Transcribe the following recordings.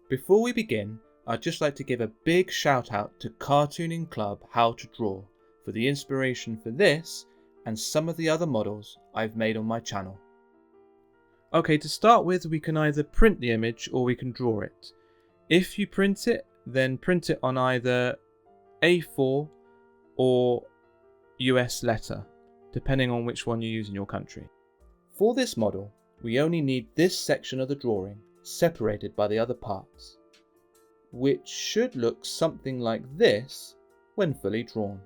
Before we begin, I'd just like to give a big shout out to Cartooning Club How to Draw for the inspiration for this and some of the other models I've made on my channel. Okay, to start with, we can either print the image or we can draw it. If you print it, then print it on either A4 or US letter, depending on which one you use in your country. For this model, we only need this section of the drawing separated by the other parts, which should look something like this when fully drawn.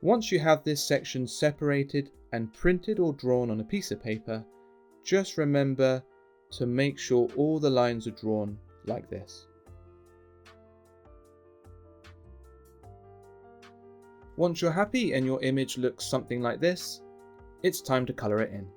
Once you have this section separated and printed or drawn on a piece of paper, just remember to make sure all the lines are drawn like this. Once you're happy and your image looks something like this, it's time to colour it in.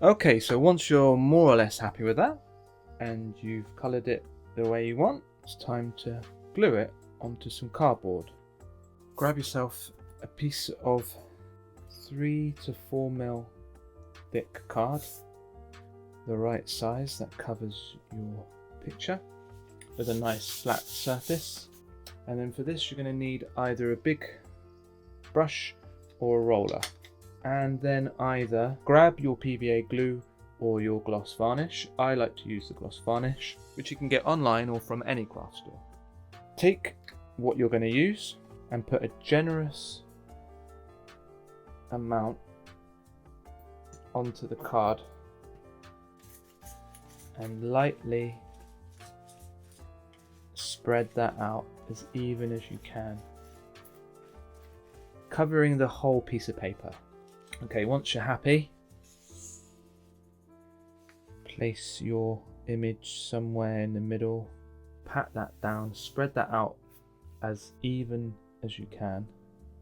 Okay, so once you're more or less happy with that, and you've coloured it the way you want, it's time to glue it onto some cardboard. Grab yourself a piece of 3 to 4 mil thick card, the right size that covers your picture, with a nice flat surface. And then for this, you're going to need either a big brush or a roller. And then either grab your PVA glue or your gloss varnish. I like to use the gloss varnish, which you can get online or from any craft store. Take what you're going to use and put a generous amount onto the card and lightly spread that out as even as you can, covering the whole piece of paper. Okay, once you're happy, place your image somewhere in the middle, pat that down, spread that out as even as you can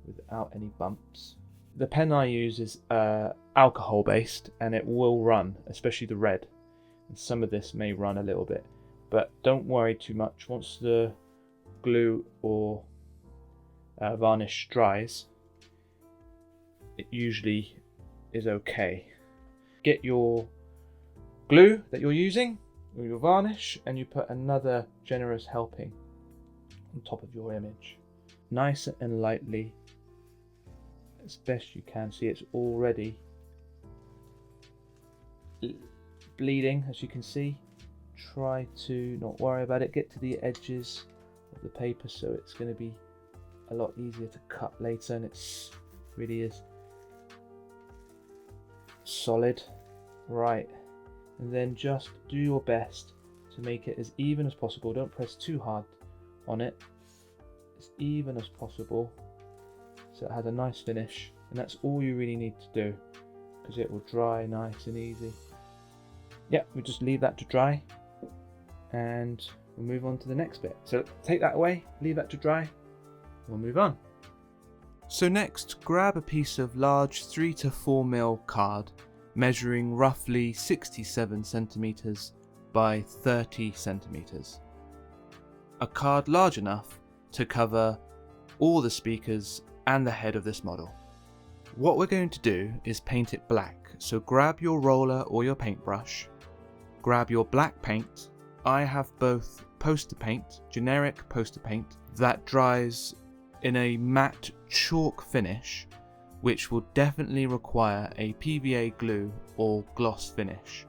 without any bumps. The pen I use is alcohol based and it will run, especially the red, and some of this may run a little bit, but don't worry too much. Once the glue or varnish dries, it usually is okay. Get your glue that you're using or your varnish and you put another generous helping on top of your image, nice and lightly as best you can. See, it's already bleeding, as you can see. Try to not worry about it. Get to the edges of the paper so it's going to be a lot easier to cut later, and it's really is solid. Right, and then just do your best to make it as even as possible. Don't press too hard on it, as even as possible so it has a nice finish, and that's all you really need to do because it will dry nice and easy. Yep, we just leave that to dry and we'll move on to the next bit. So take that away, leave that to dry, we'll move on. So next, grab a piece of large 3 to 4 mil card measuring roughly 67 centimeters by 30 centimeters. A card large enough to cover all the speakers and the head of this model. What we're going to do is paint it black, so grab your roller or your paintbrush, grab your black paint. I have both poster paint, generic poster paint, that dries in a matte chalk finish, which will definitely require a PVA glue or gloss finish.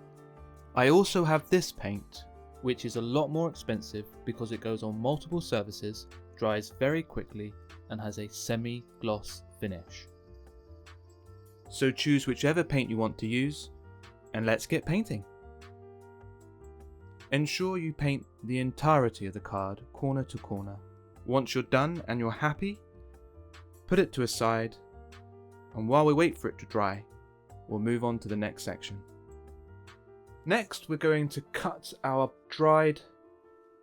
I also have this paint, which is a lot more expensive because it goes on multiple surfaces, dries very quickly, and has a semi-gloss finish. So choose whichever paint you want to use, and let's get painting. Ensure you paint the entirety of the card corner to corner. Once you're done and you're happy, put it to a side, and while we wait for it to dry, we'll move on to the next section. Next, we're going to cut our dried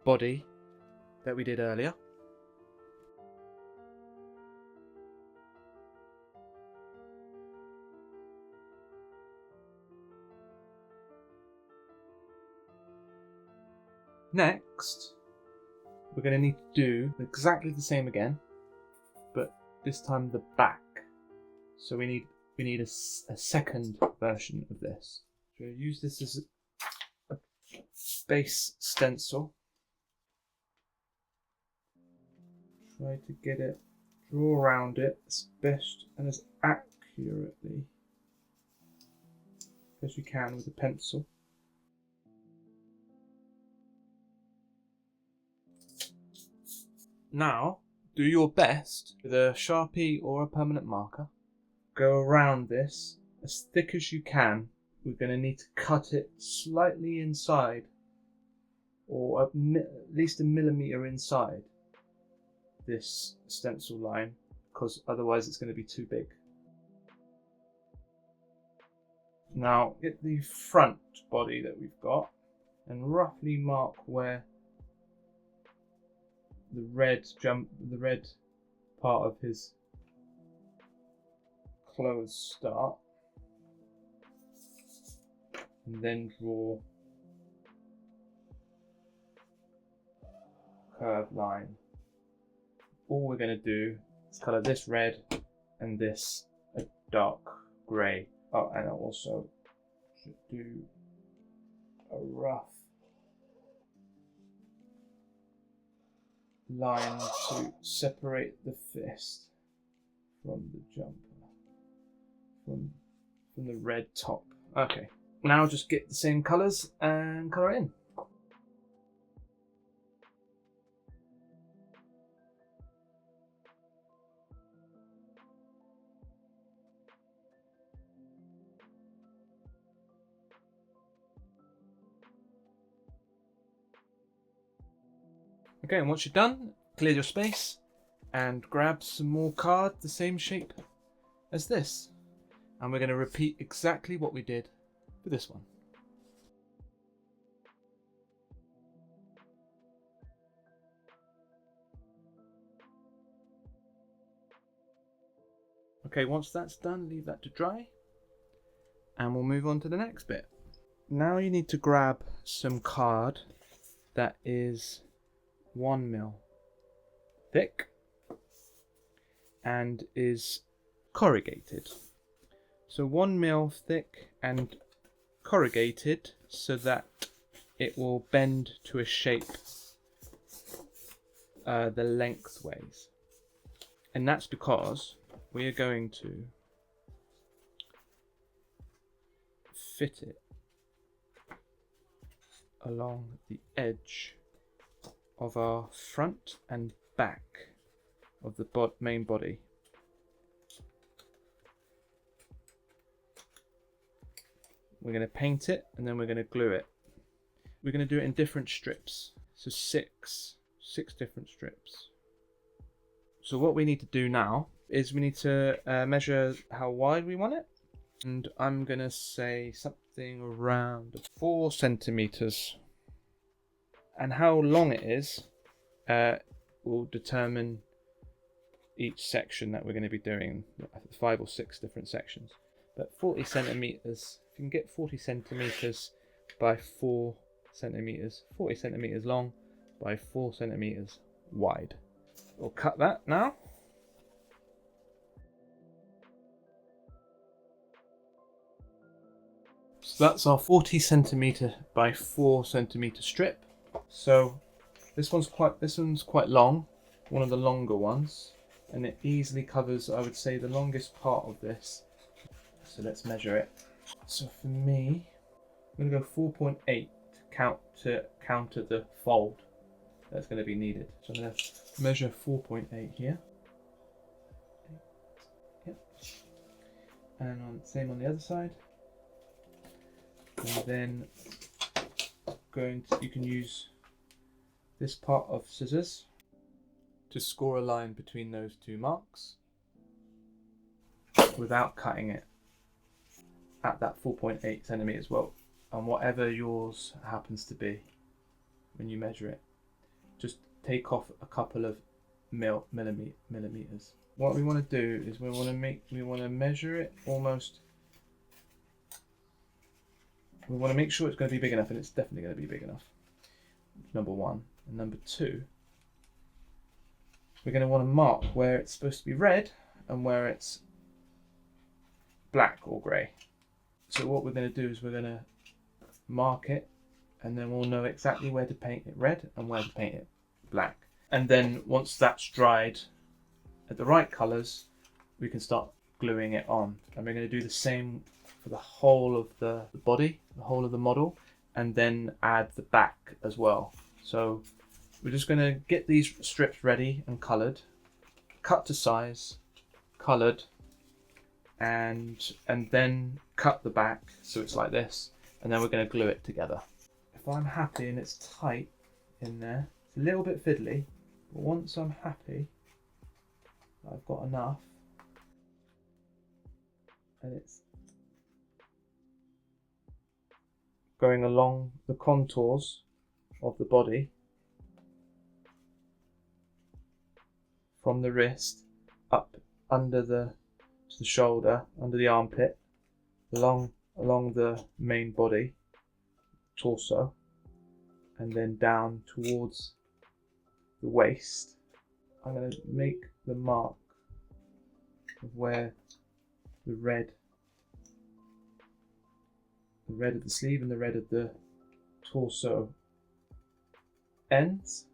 body that we did earlier. Next, we're going to need to do exactly the same again, but this time the back. So we need a second version of this. So use this as a base stencil. Try to get it, draw around it as best and as accurately as you can with a pencil. Now, do your best with a Sharpie or a permanent marker. Go around this as thick as you can. We're going to need to cut it slightly inside, or at least a millimetre inside this stencil line, because otherwise it's going to be too big. Now, get the front body that we've got and roughly mark where the red part of his clothes start, and then draw a curved line. All we're going to do is colour this red and this a dark grey. Oh, and I also should do a rough line to separate the fist from the jumper, from the red top. Okay, now just get the same colours and colour in. Okay, and once you're done, clear your space and grab some more card the same shape as this. And we're going to repeat exactly what we did for this one. Okay, once that's done, leave that to dry. And we'll move on to the next bit. Now you need to grab some card that is 1 mil thick and is corrugated. So 1 mil thick and corrugated so that it will bend to a shape the lengthways. And that's because we are going to fit it along the edge of our front and back of the main body. We're going to paint it and then we're going to glue it. We're going to do it in different strips, so six different strips. So what we need to do now is we need to measure how wide we want it, and I'm going to say something around 4 centimeters. And how long it is will determine each section that we're going to be doing, 5 or 6 different sections. But 40 centimeters, if you can get 40 centimeters by 4 centimeters, 40 centimeters long by 4 centimeters wide. We'll cut that now. So that's our 40 centimeter by 4 centimeter strip. So this one's quite long, one of the longer ones, and it easily covers, I would say, the longest part of this. So let's measure it. So for me, I'm going to go 4.8 to counter the fold that's going to be needed. So I'm going to measure 4.8 here. Yep. And same on the other side. And then you can use this part of scissors to score a line between those two marks without cutting it at that 4.8 centimeters, well, and whatever yours happens to be when you measure it. Just take off a couple of millimeters. What we want to do is we want to measure it almost. We want to make sure it's going to be big enough, and it's definitely going to be big enough. Number one. And number two, we're going to want to mark where it's supposed to be red and where it's black or grey. So what we're going to do is we're going to mark it, and then we'll know exactly where to paint it red and where to paint it black. And then once that's dried at the right colours, we can start gluing it on. And we're going to do the same for the whole of the body, the whole of the model, and then add the back as well. So we're just going to get these strips ready and coloured, cut to size, coloured, and then cut the back so it's like this, and then we're going to glue it together. If I'm happy and it's tight in there, it's a little bit fiddly, but once I'm happy I've got enough and it's going along the contours of the body from the wrist up under to the shoulder, under the armpit, along the main body, torso, and then down towards the waist. I'm going to make the mark of where the red of the sleeve and the red of the torso ends,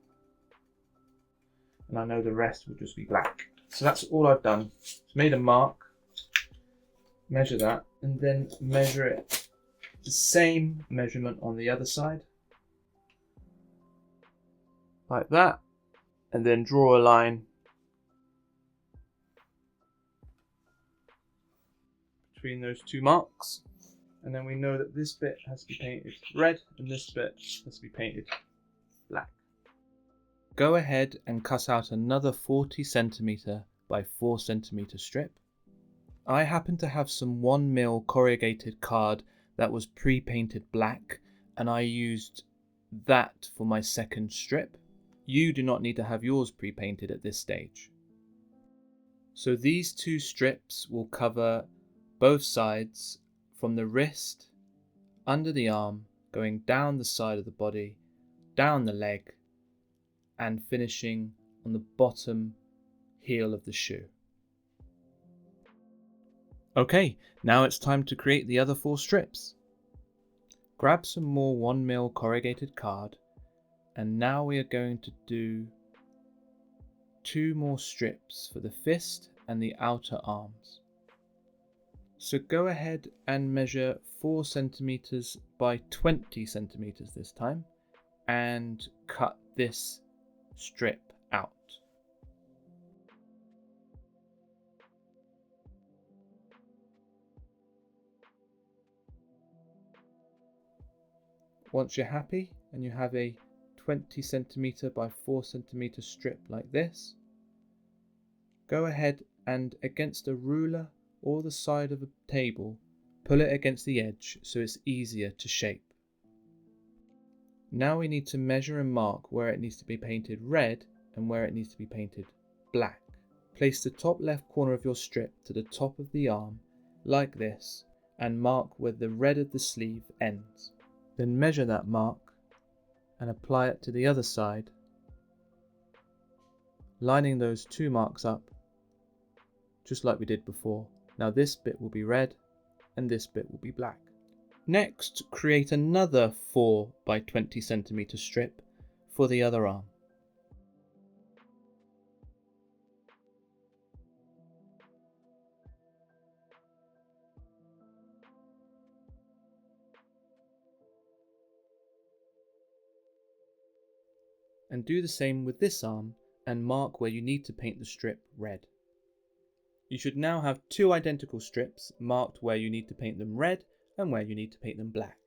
and I know the rest will just be black. So that's all I've done. It's made a mark, measure that, and then measure it the same measurement on the other side, like that, and then draw a line between those two marks, and then we know that this bit has to be painted red and this bit has to be painted black. Go ahead and cut out another 40 centimeter by 4 centimeter strip. I happen to have some 1mm corrugated card that was pre-painted black, and I used that for my second strip. You do not need to have yours pre-painted at this stage. So these two strips will cover both sides, from the wrist, under the arm, going down the side of the body, down the leg, and finishing on the bottom heel of the shoe. Okay, now it's time to create the other 4 strips. Grab some more 1mm corrugated card, and now we are going to do 2 more strips for the fist and the outer arms. So go ahead and measure 4 centimeters by 20 centimeters this time, and cut this strip out. Once you're happy and you have a 20 centimeter by 4 centimeter strip like this, go ahead and against a ruler or the side of a table, pull it against the edge so it's easier to shape. Now we need to measure and mark where it needs to be painted red and where it needs to be painted black. Place the top left corner of your strip to the top of the arm like this, and mark where the red of the sleeve ends. Then measure that mark and apply it to the other side, lining those 2 marks up just like we did before. Now this bit will be red and this bit will be black. Next, create another 4 by 20 centimeter strip for the other arm. And do the same with this arm and mark where you need to paint the strip red. You should now have 2 identical strips marked where you need to paint them red and where you need to paint them black.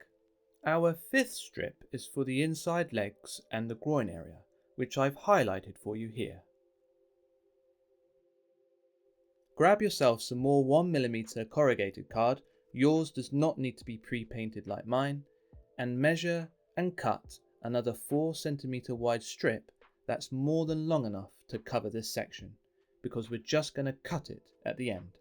Our fifth strip is for the inside legs and the groin area, which I've highlighted for you here. Grab yourself some more 1mm corrugated card, yours does not need to be pre-painted like mine, and measure and cut another 4cm wide strip that's more than long enough to cover this section, because we're just going to cut it at the end.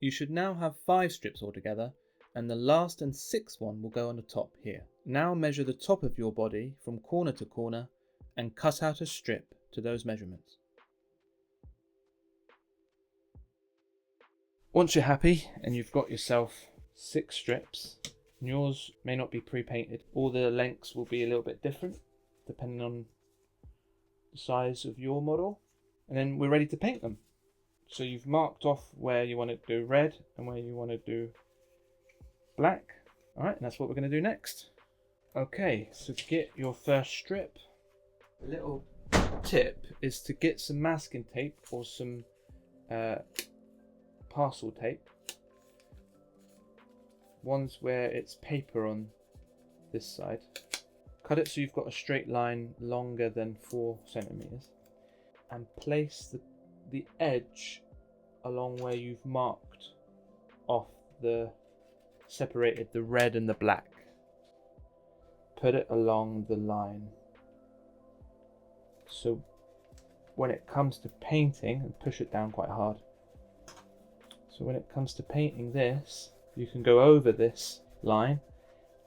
You should now have 5 strips altogether, and the last and 6th one will go on the top here. Now measure the top of your body from corner to corner and cut out a strip to those measurements. Once you're happy and you've got yourself 6 strips, and yours may not be pre-painted, all the lengths will be a little bit different depending on the size of your model, and then we're ready to paint them. So you've marked off where you want to do red and where you want to do black. Alright, and that's what we're going to do next. Okay, so to get your first strip, a little tip is to get some masking tape or some parcel tape. Ones where it's paper on this side. Cut it so you've got a straight line longer than 4cm, and place the edge along where you've marked off separated the red and the black. Put it along the line. So when it comes to painting, and push it down quite hard. So when it comes to painting this, you can go over this line,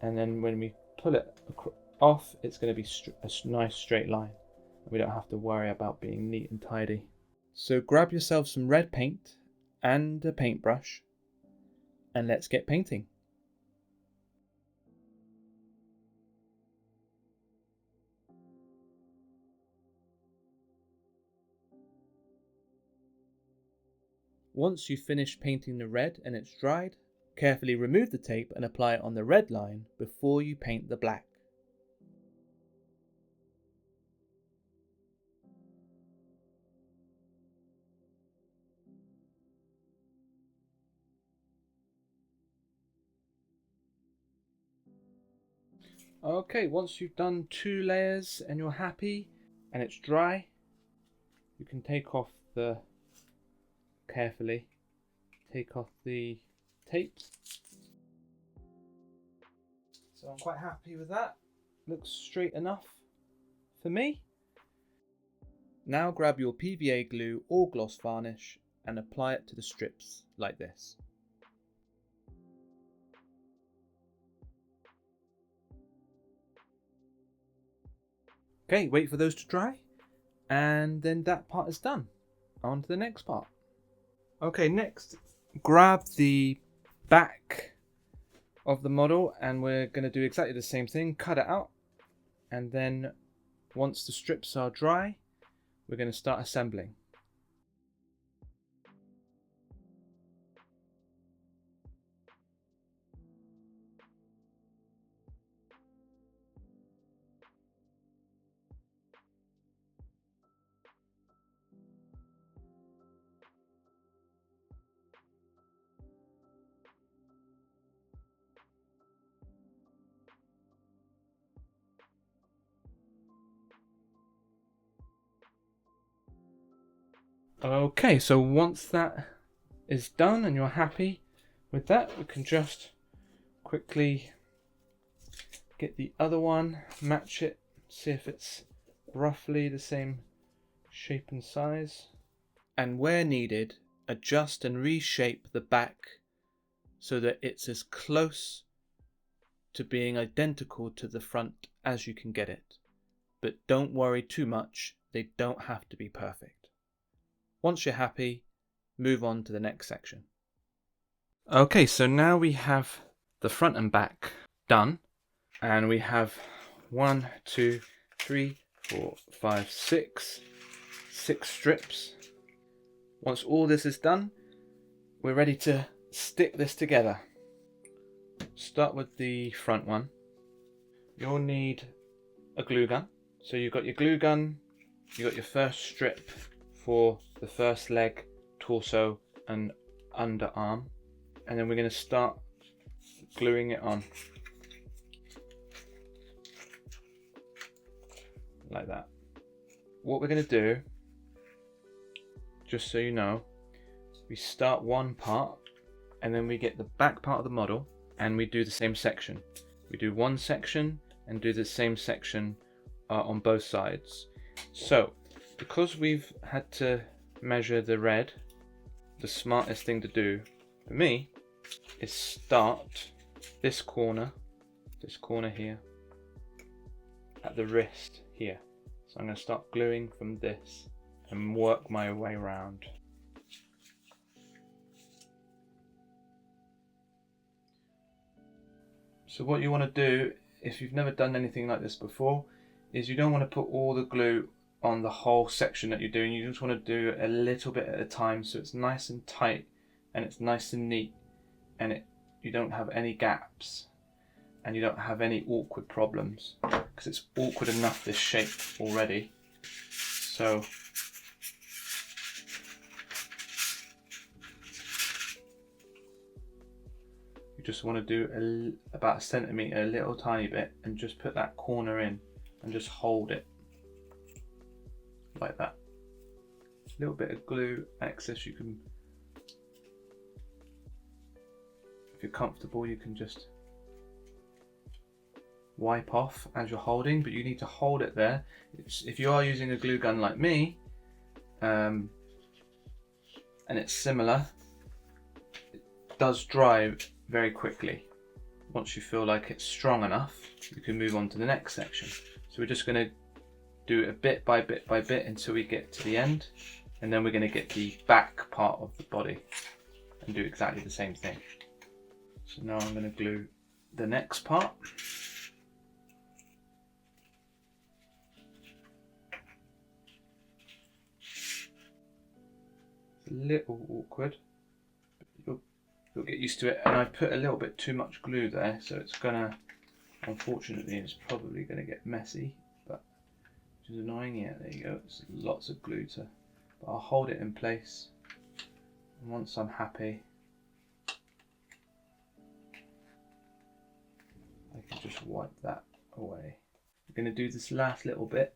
and then when we pull it off, it's going to be a nice straight line. We don't have to worry about being neat and tidy. So grab yourself some red paint and a paintbrush, and let's get painting. Once you've finished painting the red and it's dried, carefully remove the tape and apply it on the red line before you paint the black. Okay, once you've done 2 layers and you're happy and it's dry, you can carefully take off the tape. So I'm quite happy with that. Looks straight enough for me. Now grab your PVA glue or gloss varnish and apply it to the strips like this. Okay, wait for those to dry, and then that part is done. On to the next part. Okay, next, grab the back of the model, and we're going to do exactly the same thing. Cut it out, and then once the strips are dry, we're going to start assembling. Okay, so once that is done and you're happy with that, we can just quickly get the other one, match it, see if it's roughly the same shape and size. And where needed, adjust and reshape the back so that it's as close to being identical to the front as you can get it. But don't worry too much, they don't have to be perfect. Once you're happy, move on to the next section. Okay, so now we have the front and back done, and we have 1, 2, 3, 4, 5, 6 strips. Once all this is done, we're ready to stick this together. Start with the front one. You'll need a glue gun. So you've got your glue gun, you've got your first strip for the first leg, torso and underarm, and then we're going to start gluing it on. like that. What we're going to do, just so you know, we start one part and then we get the back part of the model and we do the same section. We do one section and do the same section on both sides. So because we've had to measure the red, the smartest thing to do for me is start this corner here at the wrist here. So I'm going to start gluing from this and work my way around. So what you want to do, if you've never done anything like this before, is you don't want to put all the glue on the whole section that you're doing. You just want to do a little bit at a time so it's nice and tight and it's nice and neat, and you don't have any gaps and you don't have any awkward problems, because it's awkward enough this shape already. So you just want to do about a centimetre, a little tiny bit, and just put that corner in and just hold it like that. A little bit of glue excess you can, if you're comfortable, you can just wipe off as you're holding, but you need to hold it there. If you are using a glue gun like me, and it's similar, it does dry very quickly. Once you feel like it's strong enough, you can move on to the next section. So we're just going to do it bit by bit by bit until we get to the end, and then we're going to get the back part of the body and do exactly the same thing. So now I'm going to glue the next part. It's a little awkward, but you'll get used to it. And I put a little bit too much glue there, so it's gonna, unfortunately, it's probably gonna get messy, but which is annoying. Yeah, there you go. It's lots of glue to, but I'll hold it in place. And once I'm happy, I can just wipe that away. We're going to do this last little bit,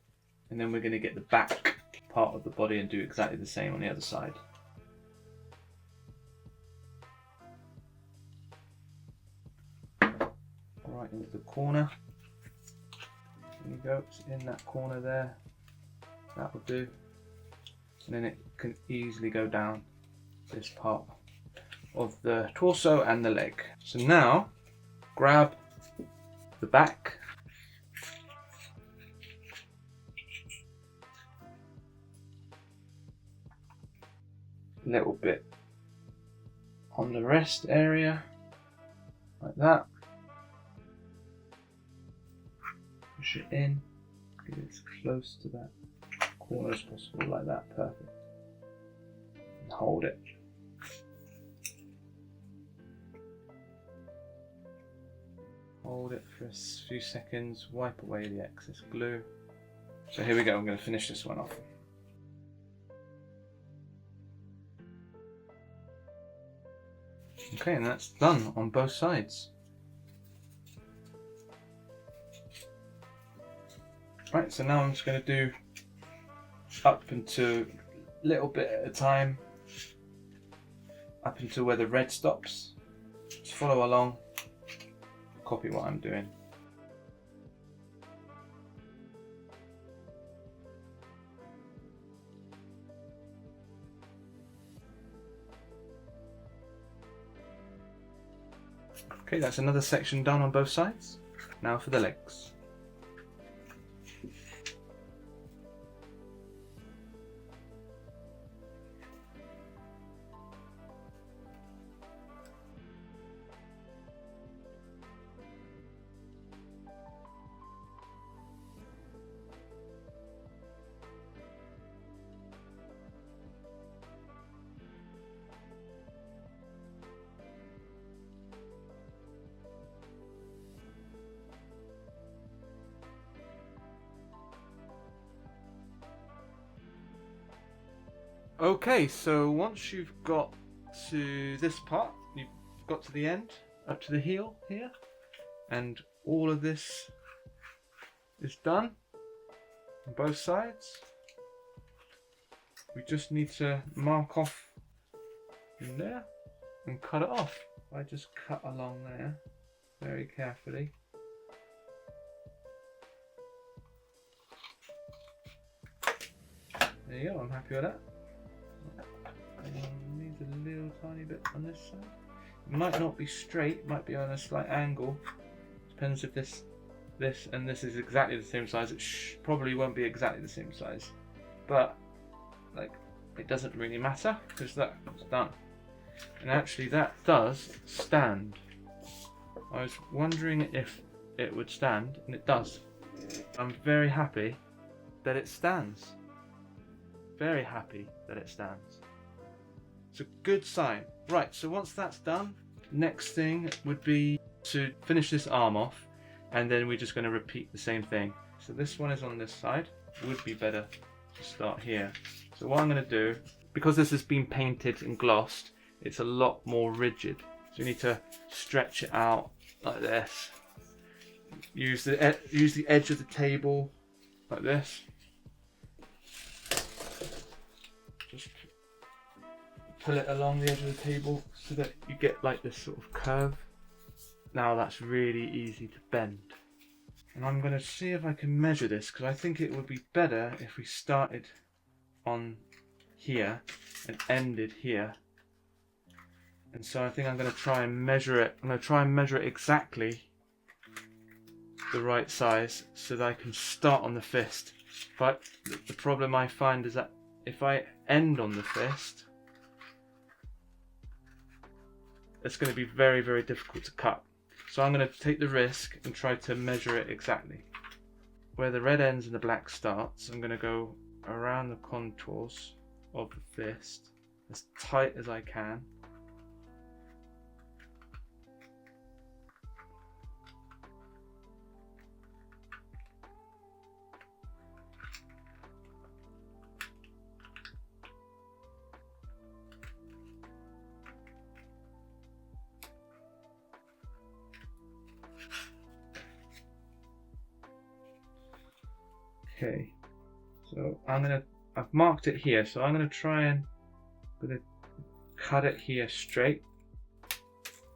and then we're going to get the back part of the body and do exactly the same on the other side. Right into the corner. There you go, it's in that corner there. That will do. And then it can easily go down this part of the torso and the leg. So now, grab the back, a little bit on the wrist area, like that. Push it in, get it as close to that corner as possible, like that, perfect. And hold it. Hold it for a few seconds, wipe away the excess glue. So here we go, I'm going to finish this one off. Okay, and that's done on both sides. Right, so now I'm just going to do up into a little bit at a time, up until where the red stops. Just follow along, copy what I'm doing. Okay, that's another section done on both sides. Now for the legs. Okay, so once you've got to this part, you've got to the end, up to the heel here, and all of this is done. on both sides. We just need to mark off in there and cut it off. I just cut along there very carefully. There you go, I'm happy with that. Needs a little tiny bit on this side. It might not be straight, it might be on a slight angle. Depends if this and this is exactly the same size. It probably won't be exactly the same size, but like it doesn't really matter because that's done. And actually that does stand. I was wondering if it would stand, and it does. I'm very happy that it stands. Very happy that it stands. It's a good sign. Right, so once that's done, next thing would be to finish this arm off, and then we're just going to repeat the same thing. So this one is on this side. It would be better to start here. So what I'm going to do, because this has been painted and glossed, it's a lot more rigid. So you need to stretch it out like this. Use the edge of the table like this. Just pull it along the edge of the table so that you get like this sort of curve. Now that's really easy to bend. And I'm going to see if I can measure this, because I think it would be better if we started on here and ended here. And so I think I'm going to try and measure it. I'm going to try and measure it exactly the right size so that I can start on the fist. But the problem I find is that if I end on the fist, it's going to be very, very difficult to cut. So I'm going to take the risk and try to measure it exactly. Where the red ends and the black starts, I'm going to go around the contours of the fist as tight as I can. Okay, so I've marked it here, so I'm gonna cut it here straight,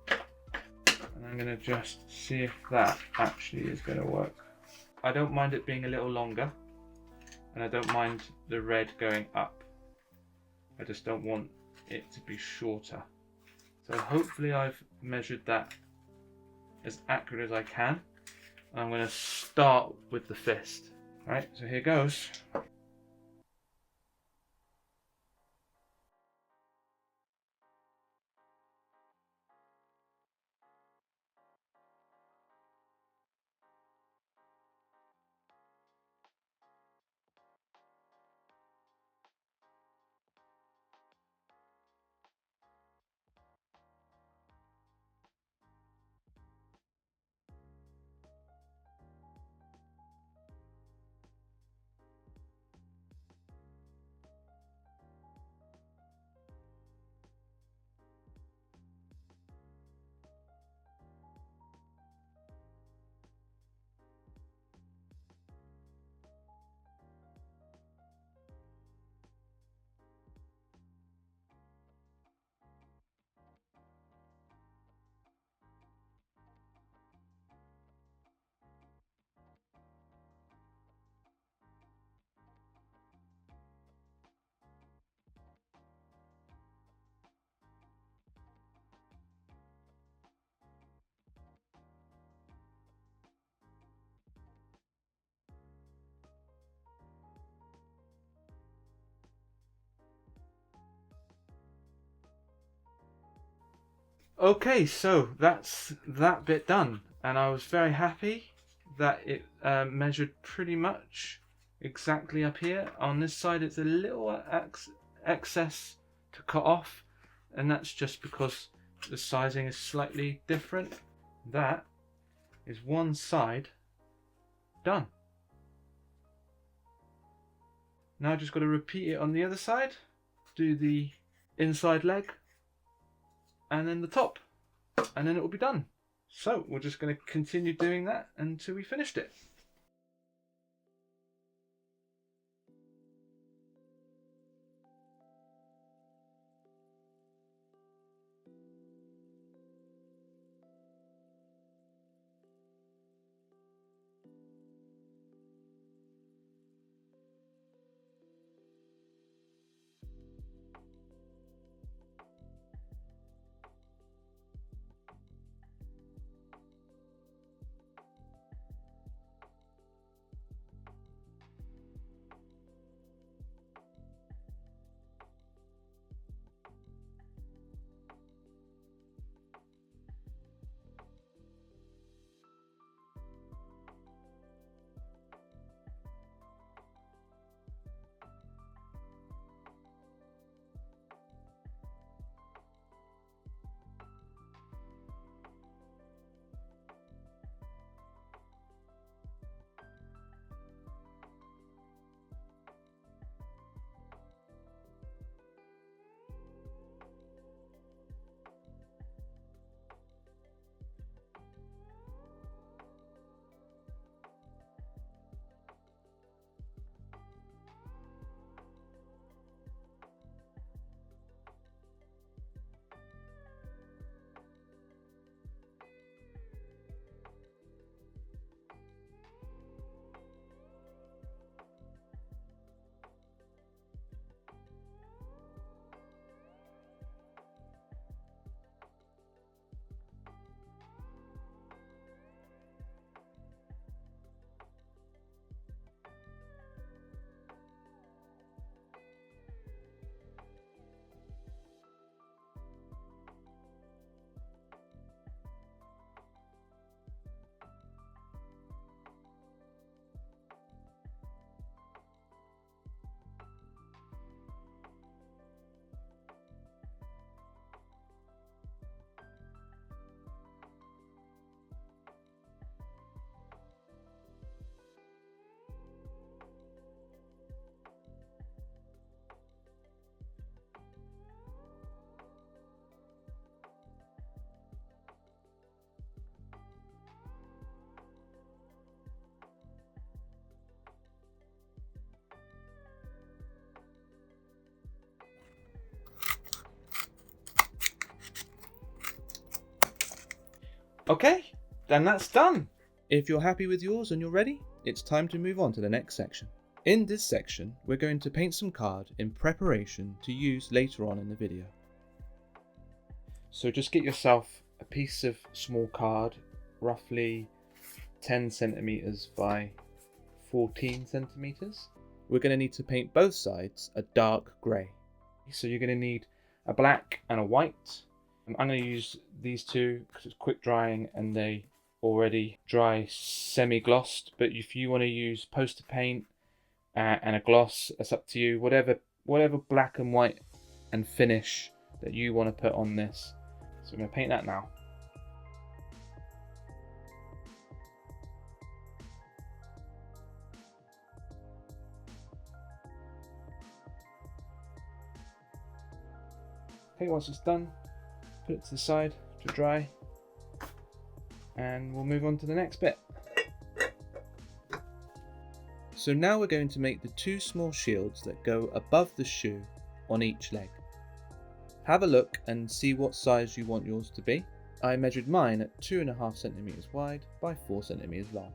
and I'm gonna just see if that actually is gonna work. I don't mind it being a little longer, and I don't mind the red going up. I just don't want it to be shorter. So hopefully I've measured that as accurate as I can. I'm gonna start with the fist. Right, so here goes. Okay, so that's that bit done, and I was very happy that it measured pretty much exactly up here. On this side it's a little excess to cut off, and that's just because the sizing is slightly different. That is one side done. Now I just got to repeat it on the other side, do the inside leg and then the top, and then it will be done. So we're just going to continue doing that until we finished it. Okay, then that's done. If you're happy with yours and you're ready, it's time to move on to the next section. In this section, we're going to paint some card in preparation to use later on in the video. So just get yourself a piece of small card, roughly 10 centimeters by 14 centimeters. We're going to need to paint both sides a dark grey. So you're going to need a black and a white. I'm going to use these two because it's quick drying and they already dry semi-glossed. But if you want to use poster paint and a gloss, it's up to you. Whatever black and white and finish that you want to put on this. So I'm going to paint that now. Okay, once it's done, put it to the side to dry, and we'll move on to the next bit. So now we're going to make the two small shields that go above the shoe on each leg. Have a look and see what size you want yours to be. I measured mine at 2.5 centimeters wide by 4 centimeters long.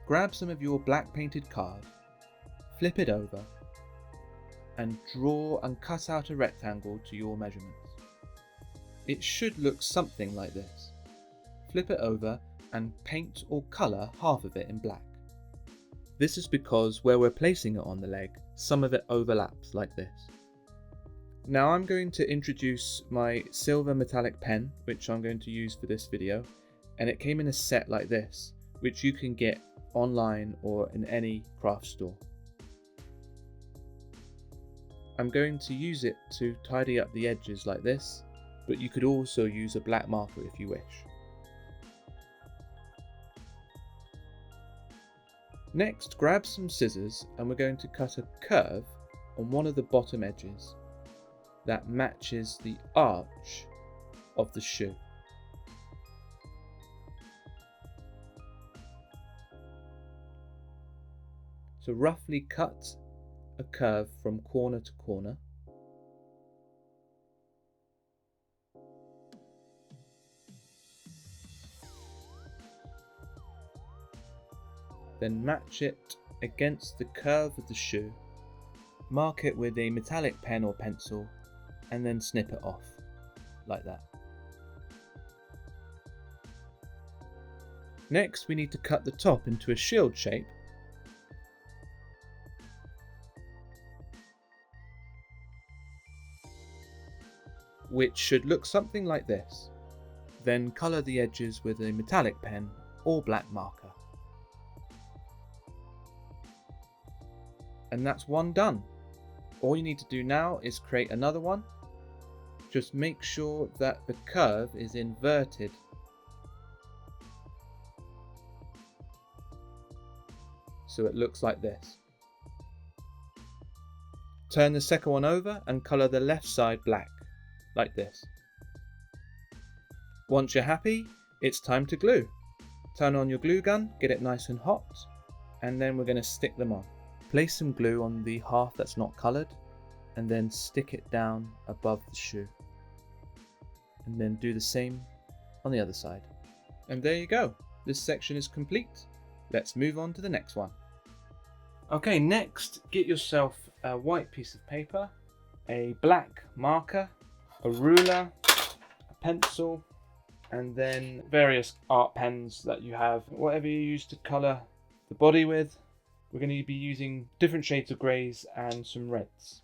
Grab some of your black painted card, flip it over, and draw and cut out a rectangle to your measurements. It should look something like this. Flip it over and paint or colour half of it in black. This is because where we're placing it on the leg, some of it overlaps like this. Now I'm going to introduce my silver metallic pen, which I'm going to use for this video, and it came in a set like this, which you can get online or in any craft store. I'm going to use it to tidy up the edges like this, but you could also use a black marker if you wish. Next, grab some scissors and we're going to cut a curve on one of the bottom edges that matches the arch of the shoe. So roughly cut a curve from corner to corner. Then match it against the curve of the shoe, mark it with a metallic pen or pencil, and then snip it off, like that. Next, we need to cut the top into a shield shape, which should look something like this. Then colour the edges with a metallic pen or black marker. And that's one done. All you need to do now is create another one. Just make sure that the curve is inverted. So it looks like this. Turn the second one over and colour the left side black, like this. Once you're happy, it's time to glue. Turn on your glue gun, get it nice and hot, and then we're going to stick them on. Place some glue on the half that's not coloured, and then stick it down above the shoe. And then do the same on the other side. And there you go. This section is complete. Let's move on to the next one. Okay, next, get yourself a white piece of paper, a black marker, a ruler, a pencil, and then various art pens that you have. Whatever you use to colour the body with. We're going to be using different shades of greys and some reds.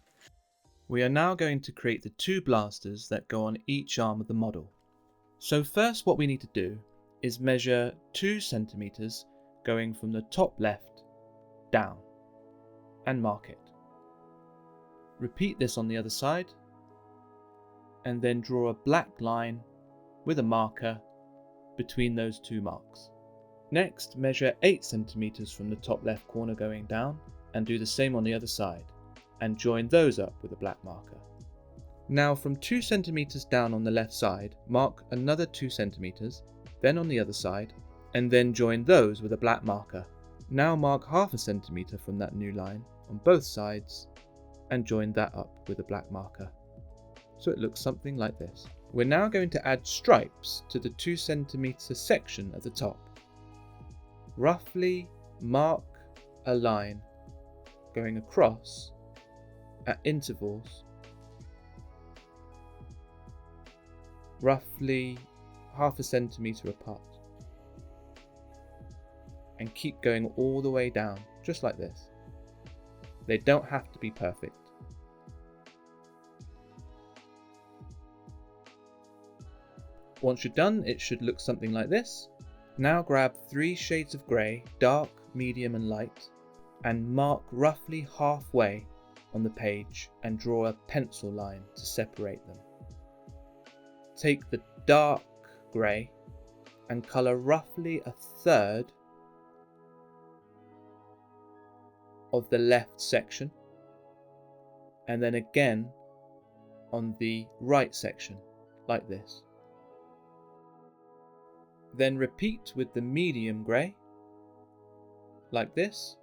We are now going to create the two blasters that go on each arm of the model. So first what we need to do is measure 2 centimeters going from the top left down and mark it. Repeat this on the other side and then draw a black line with a marker between those two marks. Next, measure 8 centimeters from the top left corner going down and do the same on the other side and join those up with a black marker. Now from 2 centimeters down on the left side, mark another 2 centimeters, then on the other side, and then join those with a black marker. Now mark 0.5 centimeter from that new line on both sides and join that up with a black marker. So it looks something like this. We're now going to add stripes to the 2 centimeter section at the top. Roughly mark a line going across at intervals roughly half a centimeter apart, and keep going all the way down, just like this. They don't have to be perfect. Once you're done, it should look something like this. Now grab 3 shades of grey, dark, medium and light, and mark roughly halfway on the page and draw a pencil line to separate them. Take the dark grey and colour roughly a third of the left section, and then again on the right section, like this. Then repeat with the medium grey, like this,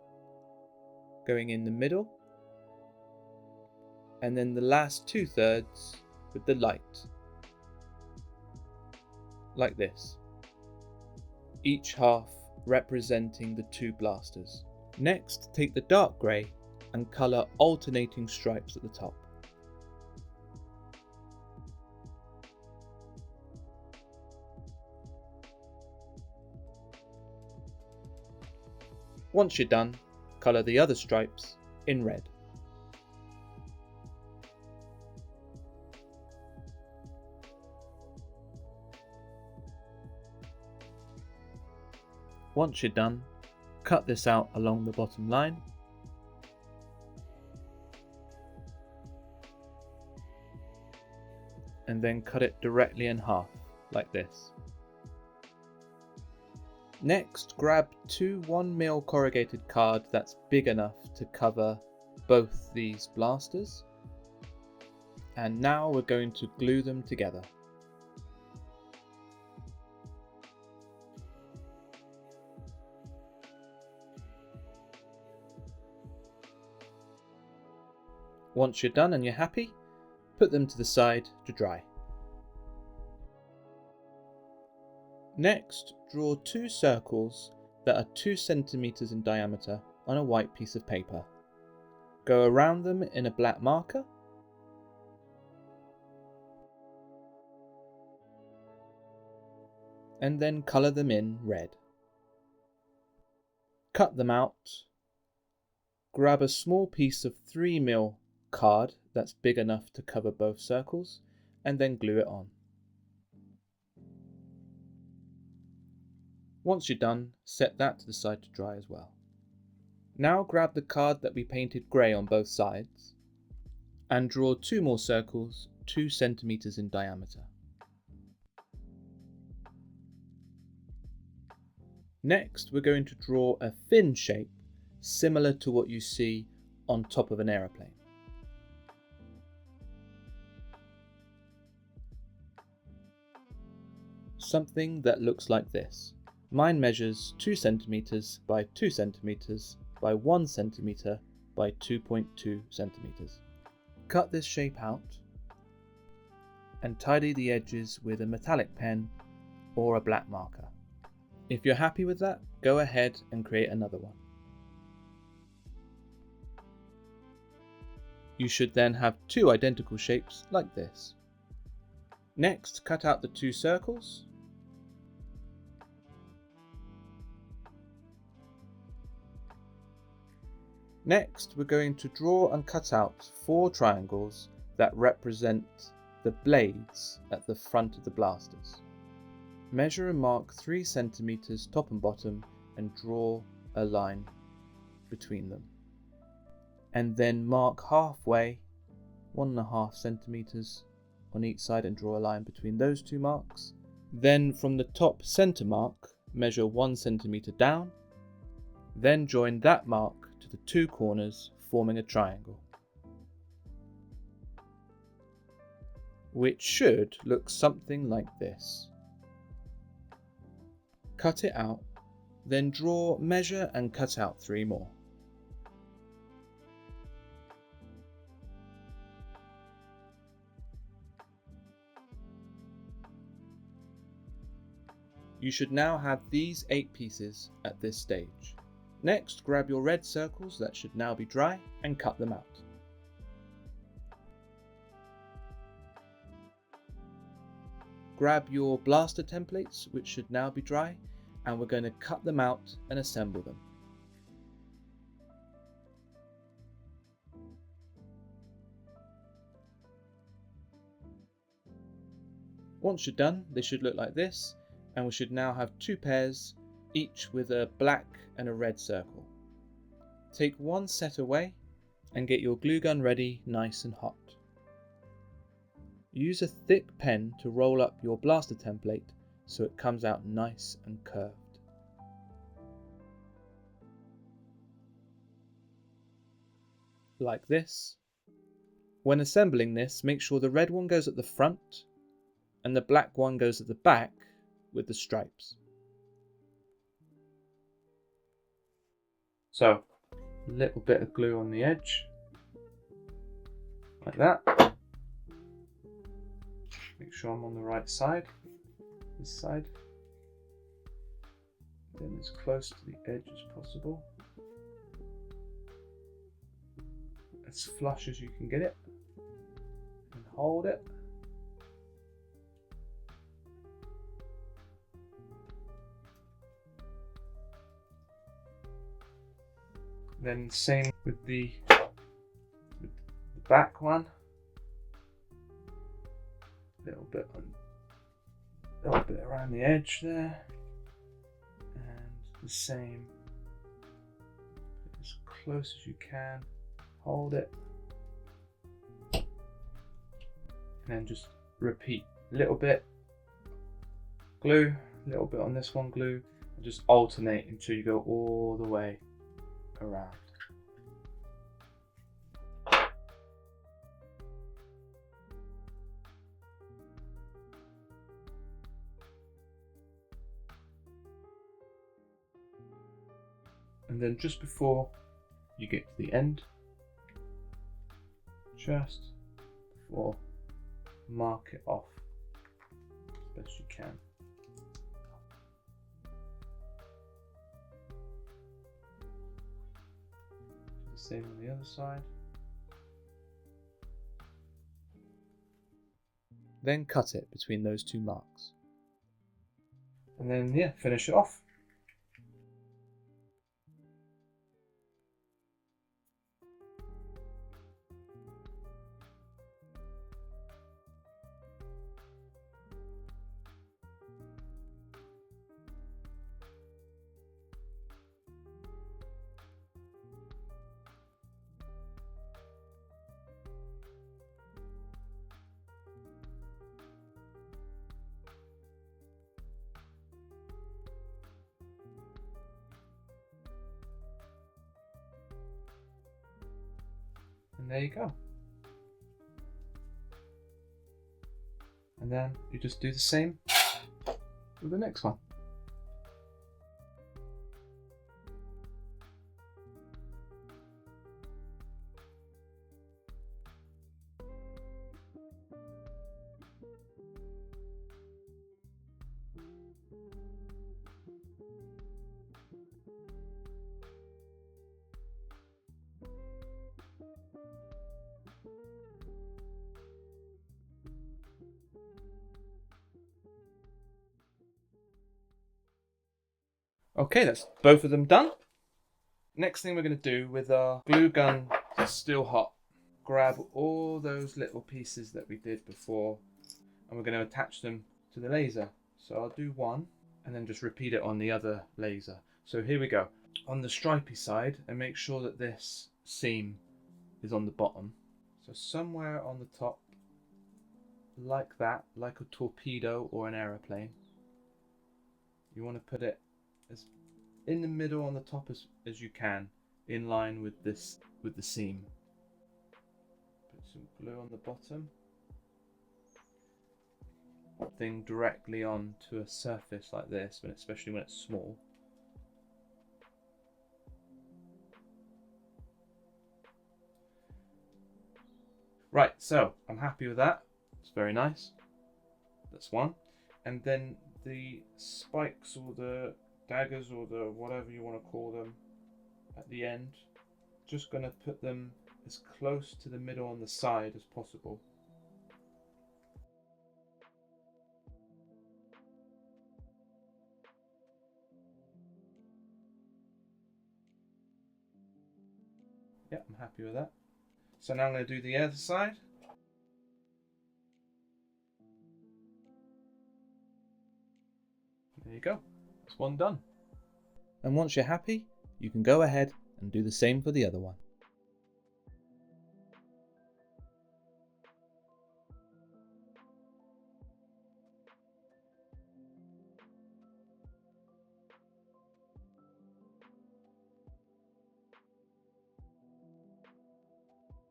going in the middle, and then the last 2/3 with the light, like this, each half representing the 2 blasters. Next, take the dark grey and colour alternating stripes at the top. Once you're done, colour the other stripes in red. Once you're done, cut this out along the bottom line, and then cut it directly in half, like this. Next, grab 2 1mm corrugated card that's big enough to cover both these blasters, and now we're going to glue them together. Once you're done and you're happy, put them to the side to dry. Next, draw 2 circles that are 2 centimeters in diameter on a white piece of paper. Go around them in a black marker, and then colour them in red. Cut them out. Grab a small piece of 3mm card that's big enough to cover both circles, and then glue it on. Once you're done, set that to the side to dry as well. Now grab the card that we painted grey on both sides and draw 2 more circles 2 centimeters in diameter. Next, we're going to draw a fin shape similar to what you see on top of an aeroplane. Something that looks like this. Mine measures 2 centimeters by 2 centimeters by 1 centimeter by 2.2 centimeters. Cut this shape out and tidy the edges with a metallic pen or a black marker. If you're happy with that, go ahead and create another one. You should then have 2 identical shapes like this. Next, cut out the 2 circles. Next, we're going to draw and cut out 4 triangles that represent the blades at the front of the blasters. Measure and mark 3 centimeters top and bottom and draw a line between them. And then mark halfway, 1.5 centimeters on each side, and draw a line between those 2 marks. Then from the top center mark, measure 1 centimeter down, then join that mark to the 2 corners, forming a triangle, which should look something like this. Cut it out, then draw, measure and cut out 3 more. You should now have these 8 pieces at this stage. Next, grab your red circles that should now be dry and cut them out. Grab your blaster templates, which should now be dry, and we're going to cut them out and assemble them. Once you're done, they should look like this, and we should now have 2 pairs, each with a black and a red circle. Take one set away and get your glue gun ready nice and hot. Use a thick pen to roll up your blaster template so it comes out nice and curved. Like this. When assembling this, make sure the red one goes at the front and the black one goes at the back with the stripes. So, a little bit of glue on the edge, like that. Make sure I'm on the right side, this side. Then as close to the edge as possible. As flush as you can get it. And hold it. Then same with the back one. Little bit around the edge there, and the same as close as you can. Hold it, and then just repeat. Little bit glue, little bit on this one glue, and just alternate until you go all the way around. And then just before you get to the end, just before, mark it off as best you can. The same on the other side. Then cut it between those 2 marks. And then, yeah, finish it off. And there you go. And then you just do the same with the next one. Okay, that's both of them done. Next thing we're going to do with our glue gun that's still hot, grab all those little pieces that we did before and we're going to attach them to the laser. So I'll do one and then just repeat it on the other laser. So here we go. On the stripy side, and make sure that this seam is on the bottom. So somewhere on the top, like that, like a torpedo or an aeroplane. You want to put it as in the middle on the top as you can, in line with this, with the seam. Put some glue on the bottom. Thing directly onto a surface like this, especially when it's small. Right, so I'm happy with that. It's very nice. That's one. And then the spikes or the daggers or the whatever you want to call them at the end. Just going to put them as close to the middle on the side as possible. Yeah, I'm happy with that. So now I'm going to do the other side. There you go. That's one done. And once you're happy, you can go ahead and do the same for the other one.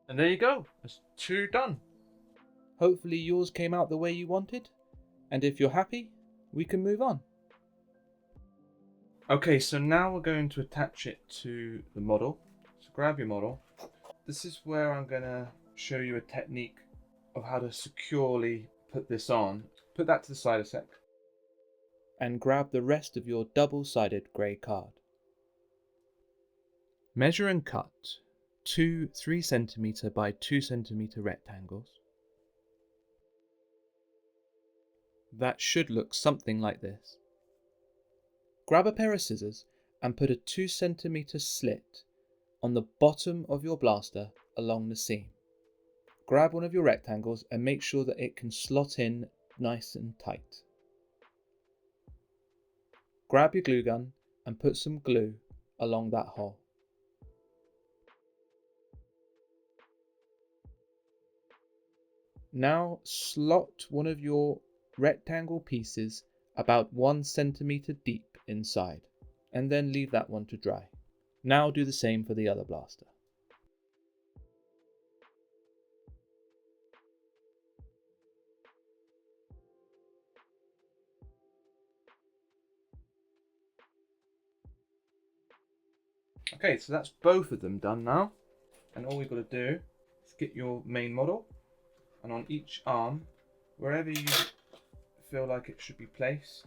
And there you go. That's 2 done. Hopefully yours came out the way you wanted. And if you're happy, we can move on. Okay, so now we're going to attach it to the model. So grab your model. This is where I'm going to show you a technique of how to securely put this on. Put that to the side a sec. And grab the rest of your double-sided grey card. Measure and cut 2 3cm by 2cm rectangles. That should look something like this. Grab a pair of scissors and put a 2cm slit on the bottom of your blaster along the seam. Grab one of your rectangles and make sure that it can slot in nice and tight. Grab your glue gun and put some glue along that hole. Now slot one of your rectangle pieces about 1 centimeter deep inside, and then leave that one to dry. Now do the same for the other blaster. Okay, so that's both of them done now, and all we've got to do is get your main model, and on each arm, wherever you feel like it should be placed,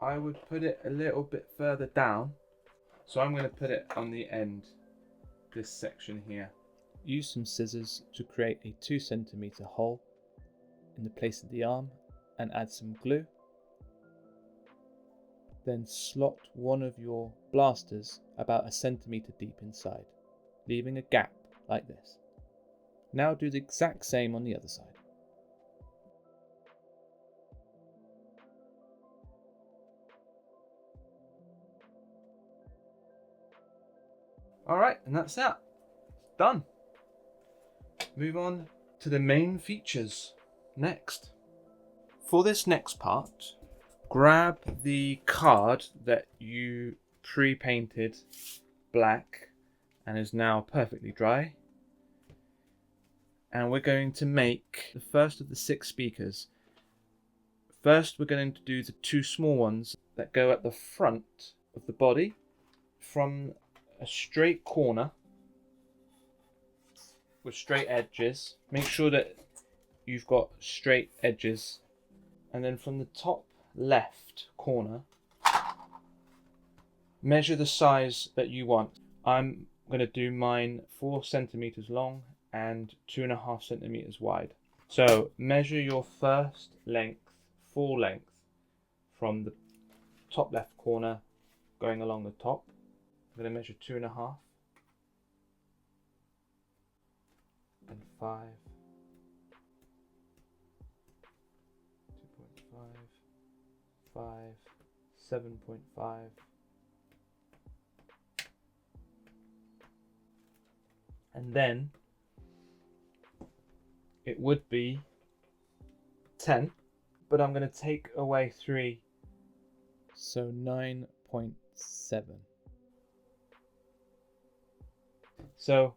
I would put it a little bit further down. So I'm going to put it on the end, this section here. Use some scissors to create a 2 centimeter hole in the place of the arm and add some glue. Then slot one of your blasters about 1 centimeter deep inside, leaving a gap like this. Now do the exact same on the other side. Alright, and that's that. It's done. Move on to the main features next. For this next part, grab the card that you pre-painted black and is now perfectly dry. And we're going to make the first of the 6 speakers. First, we're going to do the 2 small ones that go at the front of the body from a straight corner with straight edges. Make sure that you've got straight edges. And then from the top left corner, measure the size that you want. I'm going to do mine 4 centimeters long and 2.5 centimeters wide. So measure your first length, full length, from the top left corner going along the top. I'm going to measure 2.5 and 5, 2.5, 5, 7.5, and then it would be 10, but I'm going to take away 3, so 9.7. So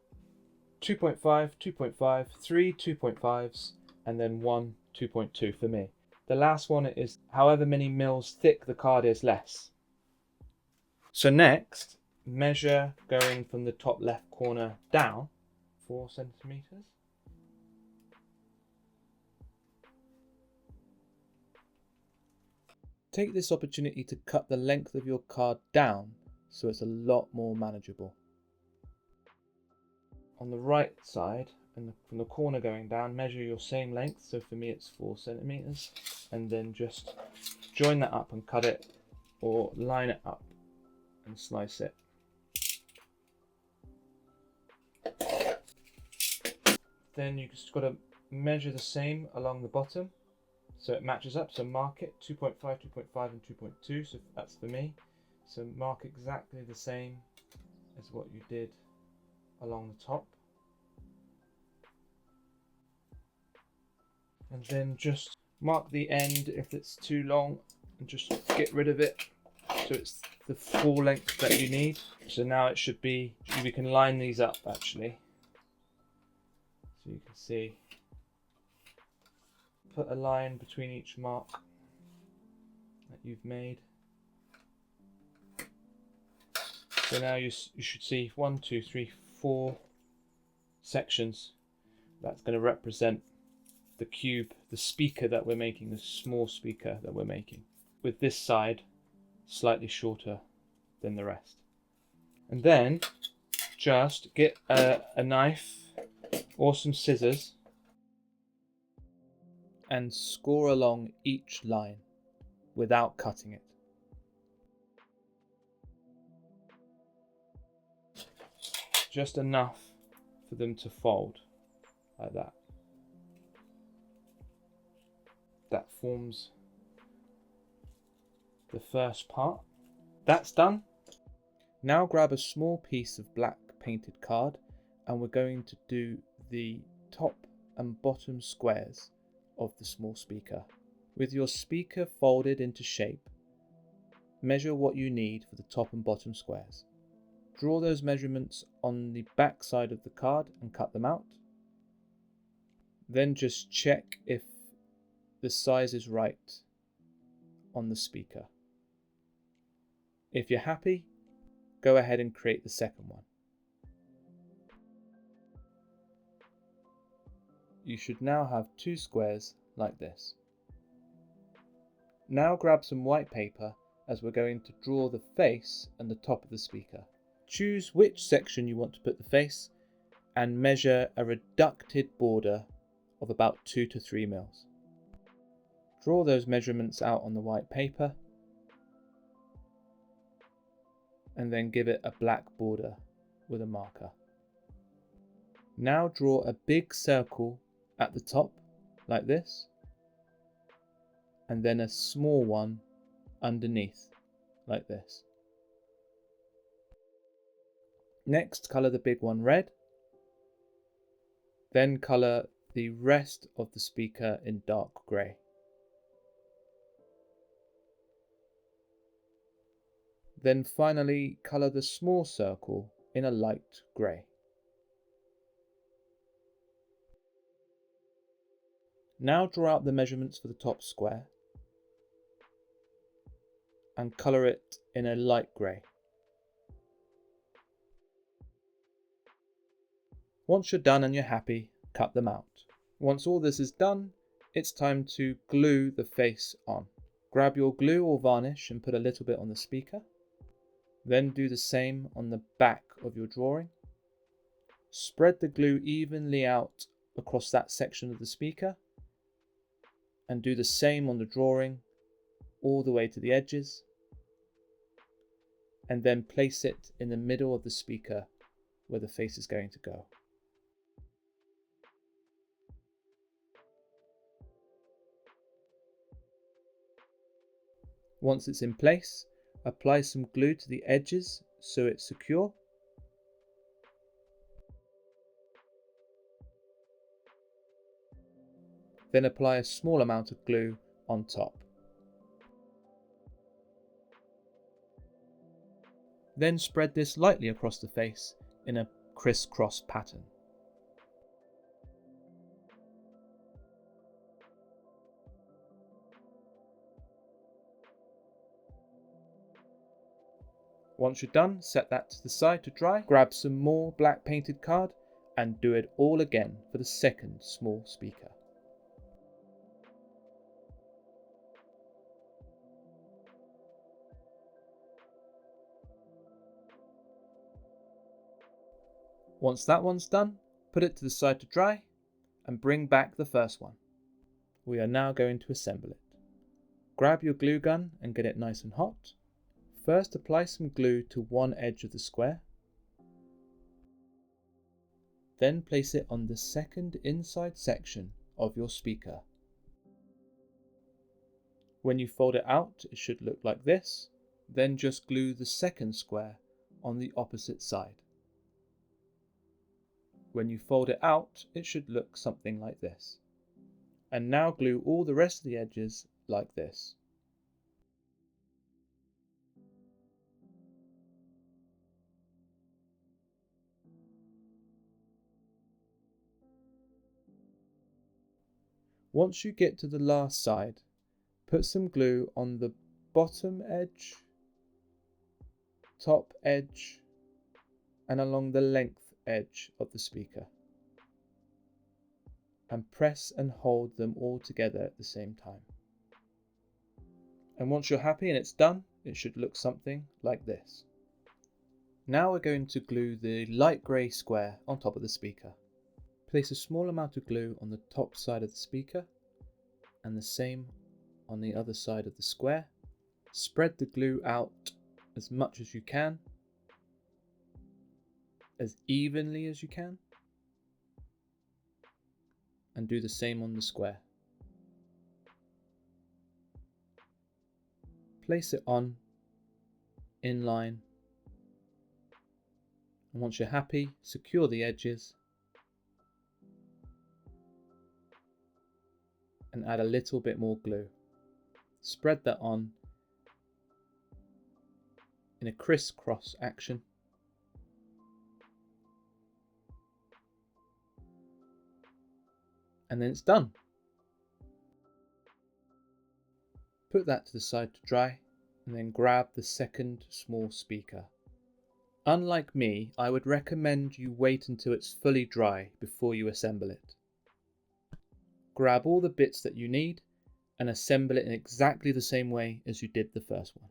2.5, 2.5, 3 2.5s, and then 1 2.2 for me. The last one is however many mils thick the card is less. So next, measure going from the top left corner down 4 centimeters. take this opportunity to cut the length of your card down so it's a lot more manageable. On the right side, and from the corner going down, measure your same length. So for me it's 4 centimeters, and then just join that up and cut it, or line it up and slice it. Then you just got to measure the same along the bottom so it matches up. So mark it 2.5, 2.5 and 2.2. So that's for me. So mark exactly the same as what you did along the top. And then just mark the end if it's too long and just get rid of it so it's the full length that you need. So now it should be, we can line these up actually. So you can see, put a line between each mark that you've made. So now you should see 1, 2, 3, 4 sections. That's going to represent the cube, the speaker that we're making, the small speaker that we're making, with this side slightly shorter than the rest. And then just get a knife or some scissors and score along each line without cutting it. Just enough for them to fold like that. That forms the first part. That's done. Now grab a small piece of black painted card and we're going to do the top and bottom squares of the small speaker. With your speaker folded into shape, measure what you need for the top and bottom squares. Draw those measurements on the back side of the card and cut them out. Then just check if the size is right on the speaker. If you're happy, go ahead and create the second one. You should now have 2 squares like this. Now grab some white paper as we're going to draw the face and the top of the speaker. Choose which section you want to put the face and measure a reducted border of about 2 to 3 mils. Draw those measurements out on the white paper and then give it a black border with a marker. Now draw a big circle at the top like this, and then a small one underneath like this. Next, colour the big one red, then colour the rest of the speaker in dark grey. Then finally colour the small circle in a light grey. Now draw out the measurements for the top square and colour it in a light grey. Once you're done and you're happy, cut them out. Once all this is done, it's time to glue the face on. Grab your glue or varnish and put a little bit on the speaker. Then do the same on the back of your drawing. Spread the glue evenly out across that section of the speaker and do the same on the drawing all the way to the edges, and then place it in the middle of the speaker where the face is going to go. Once it's in place, apply some glue to the edges so it's secure. Then apply a small amount of glue on top. Then spread this lightly across the face in a crisscross pattern. Once you're done, set that to the side to dry. Grab some more black painted card and do it all again for the second small speaker. Once that one's done, put it to the side to dry and bring back the first one. We are now going to assemble it. Grab your glue gun and get it nice and hot. First apply some glue to one edge of the square. Then place it on the second inside section of your speaker. When you fold it out, it should look like this. Then just glue the second square on the opposite side. When you fold it out, it should look something like this. And now glue all the rest of the edges like this. Once you get to the last side, put some glue on the bottom edge, top edge, and along the length edge of the speaker. And press and hold them all together at the same time. And once you're happy and it's done, it should look something like this. Now we're going to glue the light grey square on top of the speaker. Place a small amount of glue on the top side of the speaker and the same on the other side of the square. Spread the glue out as much as you can, as evenly as you can, and do the same on the square. Place it on, in line, and once you're happy, secure the edges and add a little bit more glue. Spread that on in a crisscross action. And then it's done. Put that to the side to dry and then grab the second small speaker. Unlike me, I would recommend you wait until it's fully dry before you assemble it. Grab all the bits that you need and assemble it in exactly the same way as you did the first one.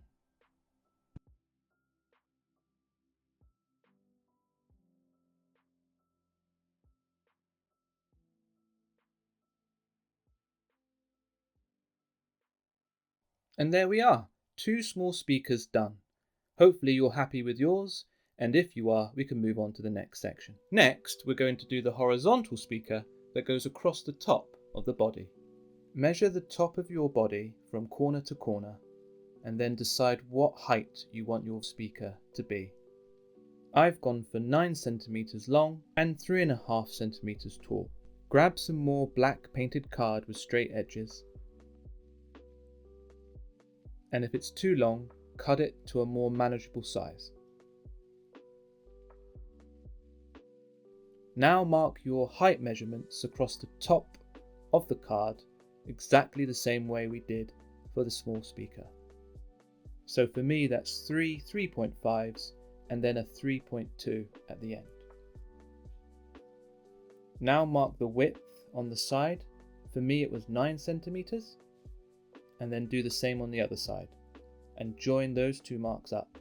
And there we are, 2 small speakers done. Hopefully you're happy with yours, and if you are, we can move on to the next section. Next, we're going to do the horizontal speaker that goes across the top of the body. Measure the top of your body from corner to corner, and then decide what height you want your speaker to be. I've gone for 9 centimeters long and 3.5 centimeters tall. Grab some more black painted card with straight edges, and if it's too long, cut it to a more manageable size. Now mark your height measurements across the top of the card exactly the same way we did for the small speaker. So for me that's 3 3.5s and then a 3.2 at the end. Now mark the width on the side. For me it was 9 centimeters, and then do the same on the other side and join those 2 marks up.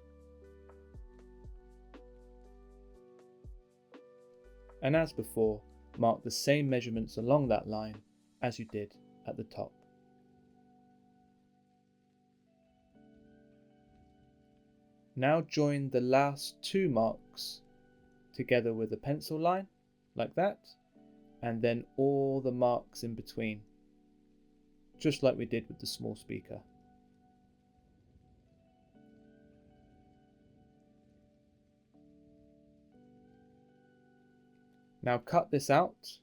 And as before, mark the same measurements along that line as you did at the top. Now join the last 2 marks together with a pencil line, like that, and then all the marks in between, just like we did with the small speaker. Now cut this out,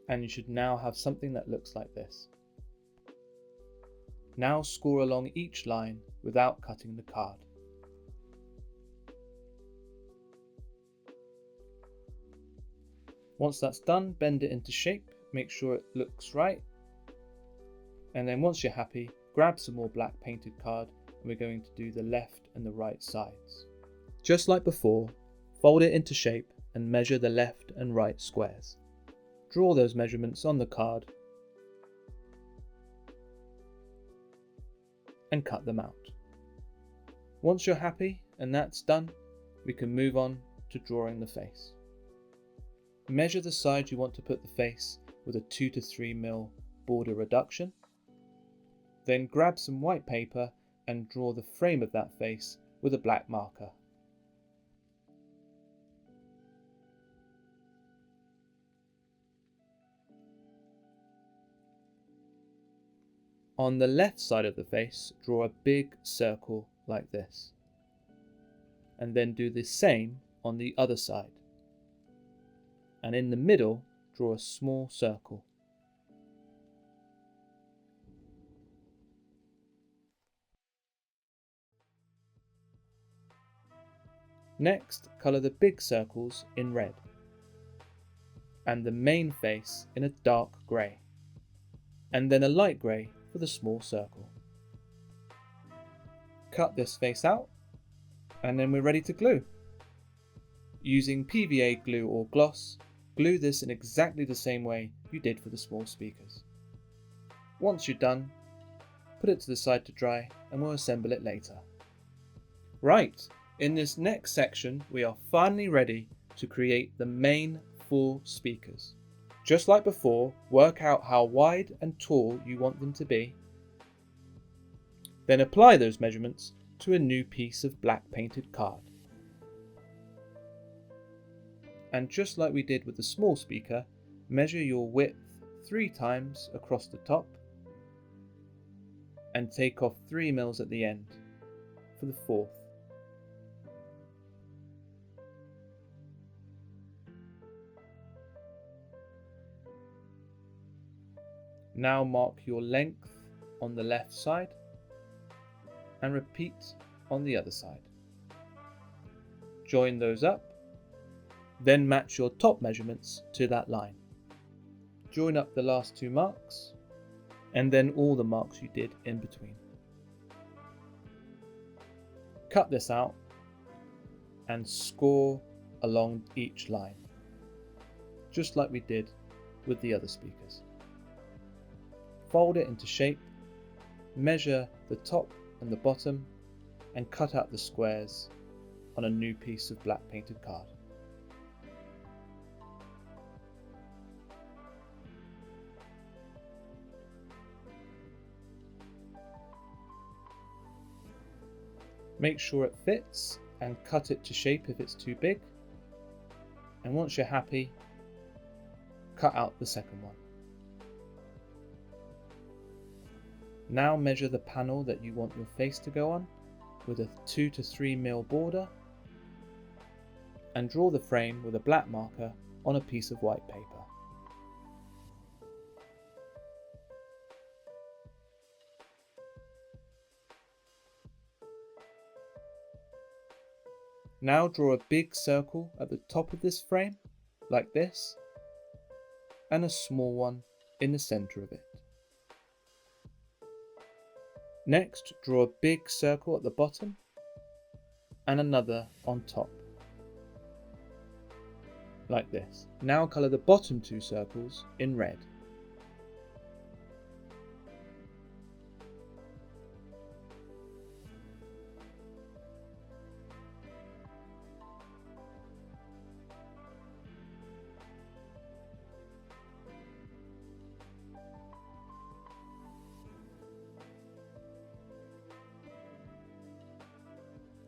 and you should now have something that looks like this. Now score along each line without cutting the card. Once that's done, bend it into shape, make sure it looks right, and then once you're happy, grab some more black painted card and we're going to do the left and the right sides. Just like before, fold it into shape and measure the left and right squares. Draw those measurements on the card and cut them out. Once you're happy and that's done, we can move on to drawing the face. Measure the side you want to put the face with a 2 to 3 mm border reduction. Then grab some white paper and draw the frame of that face with a black marker. On the left side of the face, draw a big circle like this. And then do the same on the other side. And in the middle, draw a small circle. Next, colour the big circles in red and the main face in a dark grey, and then a light grey for the small circle. Cut this face out, and then we're ready to glue. Using PVA glue or gloss, glue this in exactly the same way you did for the small speakers. Once you're done, put it to the side to dry and we'll assemble it later. Right, in this next section we are finally ready to create the main 4 speakers. Just like before, work out how wide and tall you want them to be. Then apply those measurements to a new piece of black painted card. And just like we did with the small speaker, measure your width 3 times across the top and take off 3 mils at the end for the 4th. Now mark your length on the left side and repeat on the other side. Join those up, then match your top measurements to that line. Join up the last 2 marks and then all the marks you did in between. Cut this out and score along each line, just like we did with the other speakers. Fold it into shape, measure the top and the bottom, and cut out the squares on a new piece of black painted card. Make sure it fits and cut it to shape if it's too big, and once you're happy, cut out the second one. Now measure the panel that you want your face to go on with a 2 to 3 mm border and draw the frame with a black marker on a piece of white paper. Now draw a big circle at the top of this frame, like this, and a small one in the centre of it. Next, draw a big circle at the bottom and another on top, like this. Now colour the bottom 2 circles in red.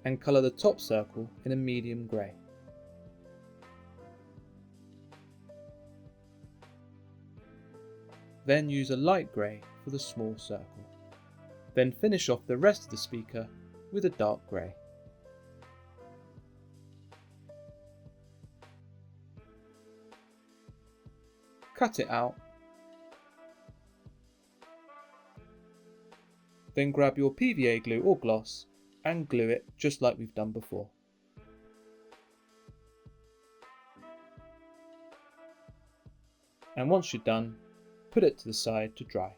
And colour the top circle in a medium grey. Then use a light grey for the small circle. Then finish off the rest of the speaker with a dark grey. Cut it out. Then grab your PVA glue or gloss and glue it just like we've done before. And once you're done, put it to the side to dry.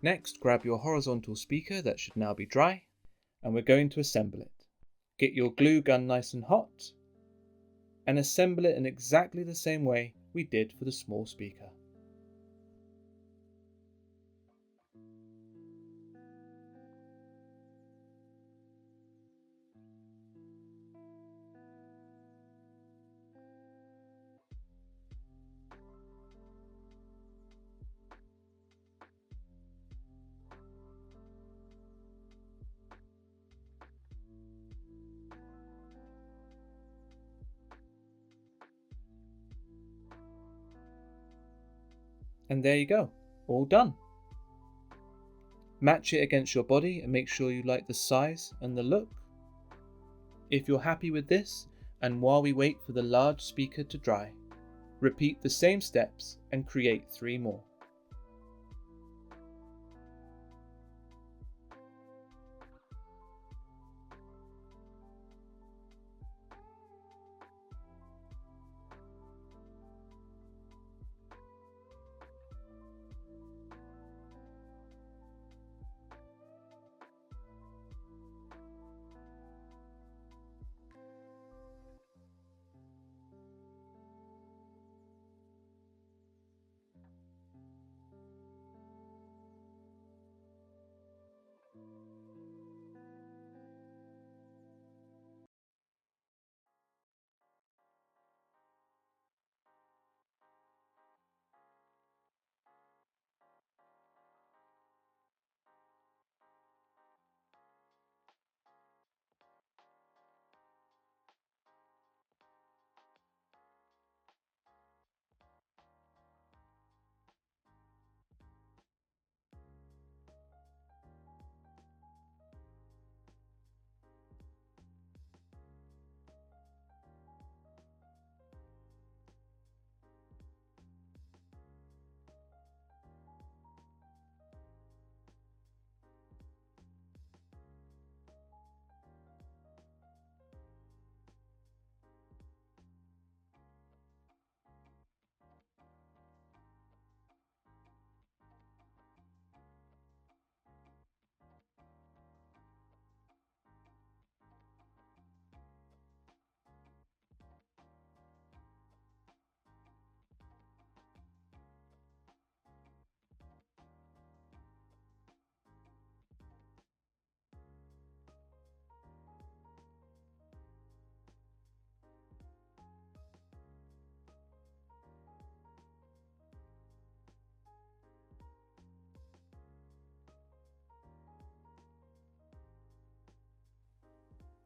Next, grab your horizontal speaker that should now be dry, and we're going to assemble it. Get your glue gun nice and hot, and assemble it in exactly the same way we did for the small speaker. And there you go, all done. Match it against your body and make sure you like the size and the look. If you're happy with this, and while we wait for the large speaker to dry, repeat the same steps and create 3 more.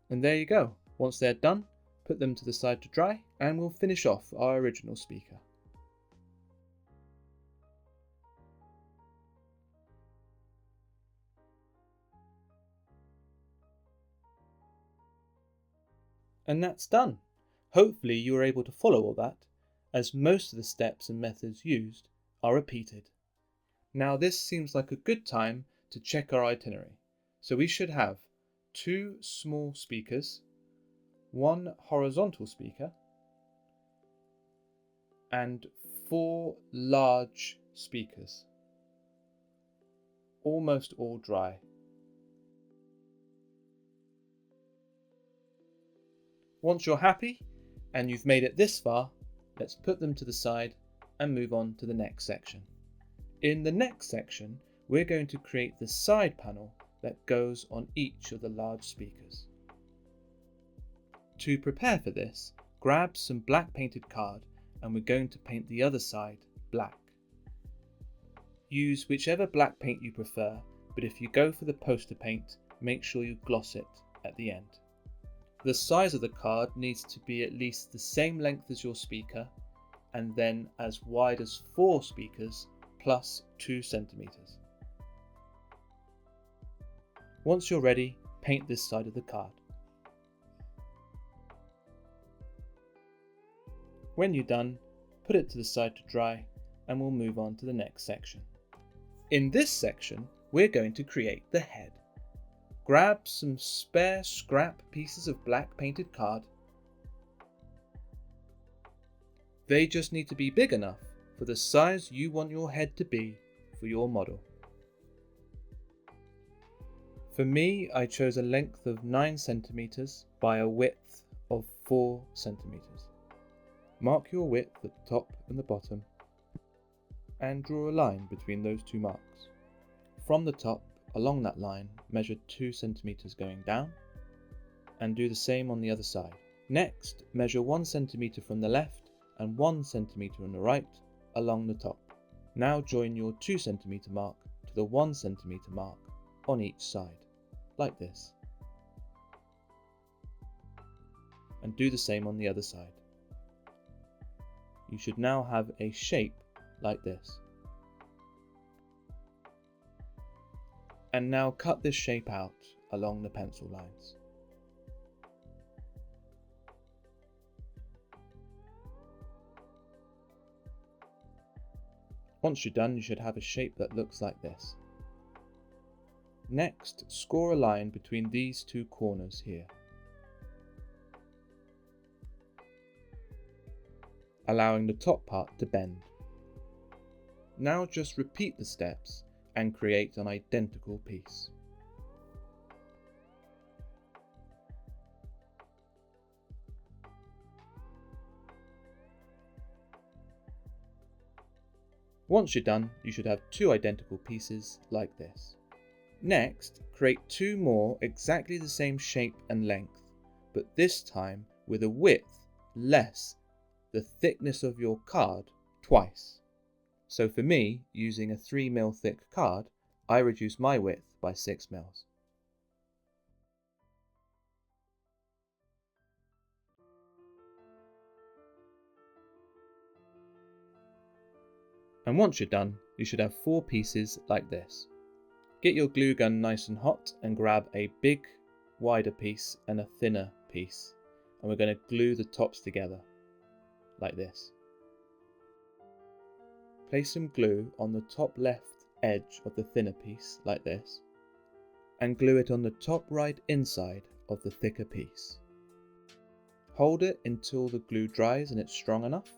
And there you go. Once they're done, put them to the side to dry and we'll finish off our original speaker. And that's done. Hopefully you were able to follow all that, as most of the steps and methods used are repeated. Now this seems like a good time to check our itinerary. So we should have 2 small speakers, 1 horizontal speaker, and 4 large speakers, almost all dry. Once you're happy and you've made it this far, let's put them to the side and move on to the next section. In the next section, we're going to create the side panel that goes on each of the large speakers. To prepare for this, grab some black painted card and we're going to paint the other side black. Use whichever black paint you prefer, but if you go for the poster paint, make sure you gloss it at the end. The size of the card needs to be at least the same length as your speaker, and then as wide as 4 speakers plus 2 centimeters. Once you're ready, paint this side of the card. When you're done, put it to the side to dry and we'll move on to the next section. In this section, we're going to create the head. Grab some spare scrap pieces of black painted card. They just need to be big enough for the size you want your head to be for your model. For me, I chose a length of 9 centimeters by a width of 4 centimeters. Mark your width at the top and the bottom and draw a line between those 2 marks. From the top, along that line, measure 2 centimeters going down and do the same on the other side. Next, measure 1 centimeter from the left and 1 centimeter on the right along the top. Now join your 2 centimeter mark to the 1 centimeter mark on each side, like this. And do the same on the other side. You should now have a shape like this. And now cut this shape out along the pencil lines. Once you're done, you should have a shape that looks like this. Next, score a line between these two corners here, allowing the top part to bend. Now just repeat the steps and create an identical piece. Once you're done, you should have two identical pieces like this. Next, create two more exactly the same shape and length, but this time with a width less the thickness of your card twice. So for me, using a 3mm thick card, I reduce my width by 6mm. And once you're done, you should have 4 pieces like this. Get your glue gun nice and hot and grab a big, wider piece and a thinner piece. And we're going to glue the tops together, like this. Place some glue on the top left edge of the thinner piece, like this. And glue it on the top right inside of the thicker piece. Hold it until the glue dries and it's strong enough.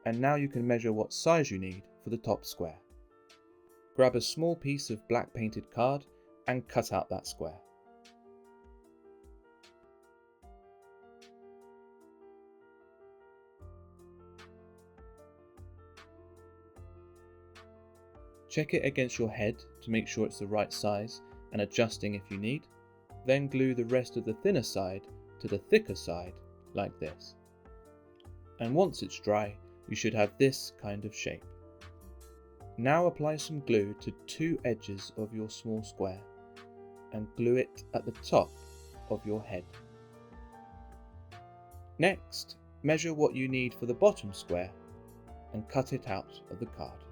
And now you can measure what size you need for the top square. Grab a small piece of black painted card and cut out that square. Check it against your head to make sure it's the right size and adjusting if you need. Then glue the rest of the thinner side to the thicker side like this. And once it's dry, you should have this kind of shape. Now apply some glue to 2 edges of your small square and glue it at the top of your head. Next, measure what you need for the bottom square and cut it out of the card.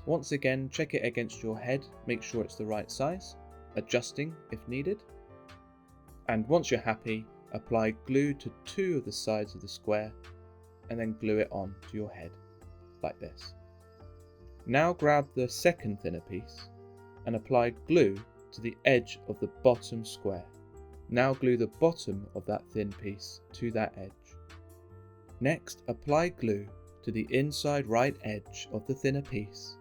Once again, check it against your head, make sure it's the right size, adjusting if needed. And once you're happy, apply glue to 2 of the sides of the square and then glue it on to your head, like this. Now grab the second thinner piece and apply glue to the edge of the bottom square. Now glue the bottom of that thin piece to that edge. Next, apply glue to the inside right edge of the thinner piece.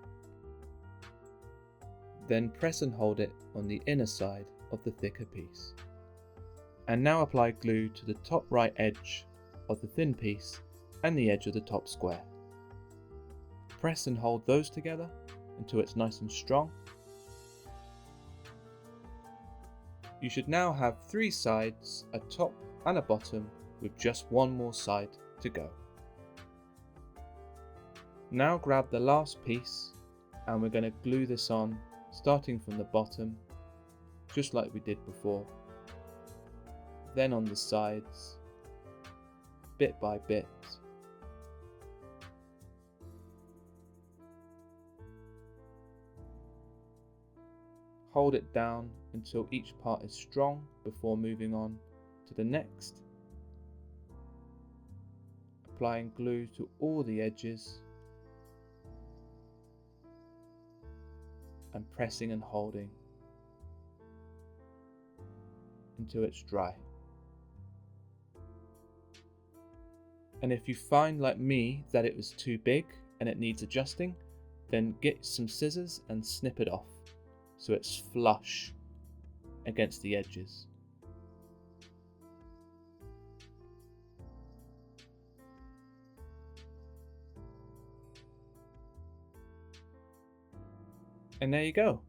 Then press and hold it on the inner side of the thicker piece. And now apply glue to the top right edge of the thin piece and the edge of the top square. Press and hold those together until it's nice and strong. You should now have 3 sides, a top and a bottom, with just one more side to go. Now grab the last piece and we're going to glue this on, starting from the bottom, just like we did before. Then on the sides, bit by bit. Hold it down until each part is strong before moving on to the next. Applying glue to all the edges and pressing and holding until it's dry. And if you find, like me, that it was too big and it needs adjusting, then get some scissors and snip it off so it's flush against the edges. And there you go,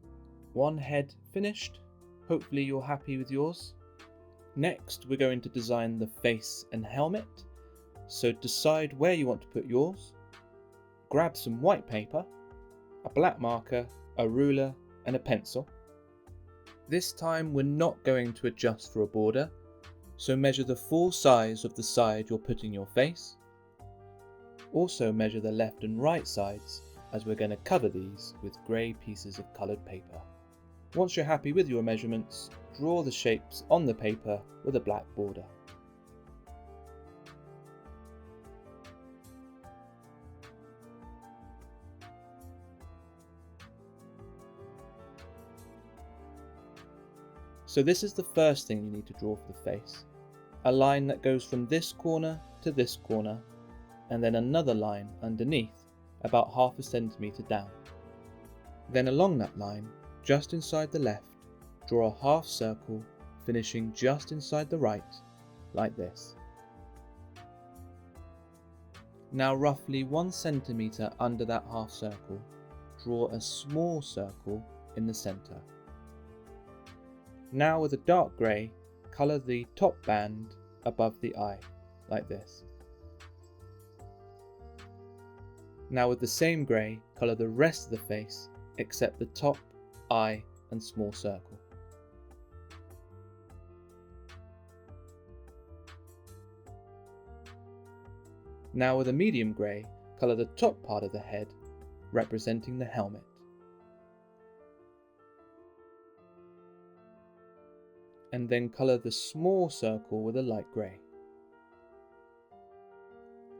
one head finished. Hopefully you're happy with yours. Next, we're going to design the face and helmet. So decide where you want to put yours. Grab some white paper, a black marker, a ruler and a pencil. This time we're not going to adjust for a border, So measure the full size of the side you're putting your face. Also measure the left and right sides, as we're going to cover these with grey pieces of coloured paper. Once you're happy with your measurements, draw the shapes on the paper with a black border. So this is the first thing you need to draw for the face. A line that goes from this corner to this corner, and then another line underneath, about half a centimetre down. Then along that line, just inside the left, draw a half circle, finishing just inside the right, like this. Now roughly 1 centimetre under that half circle, draw a small circle in the centre. Now with a dark grey, colour the top band above the eye, like this. Now with the same grey, colour the rest of the face except the top, eye and small circle. Now with a medium grey, colour the top part of the head, representing the helmet. And then colour the small circle with a light grey.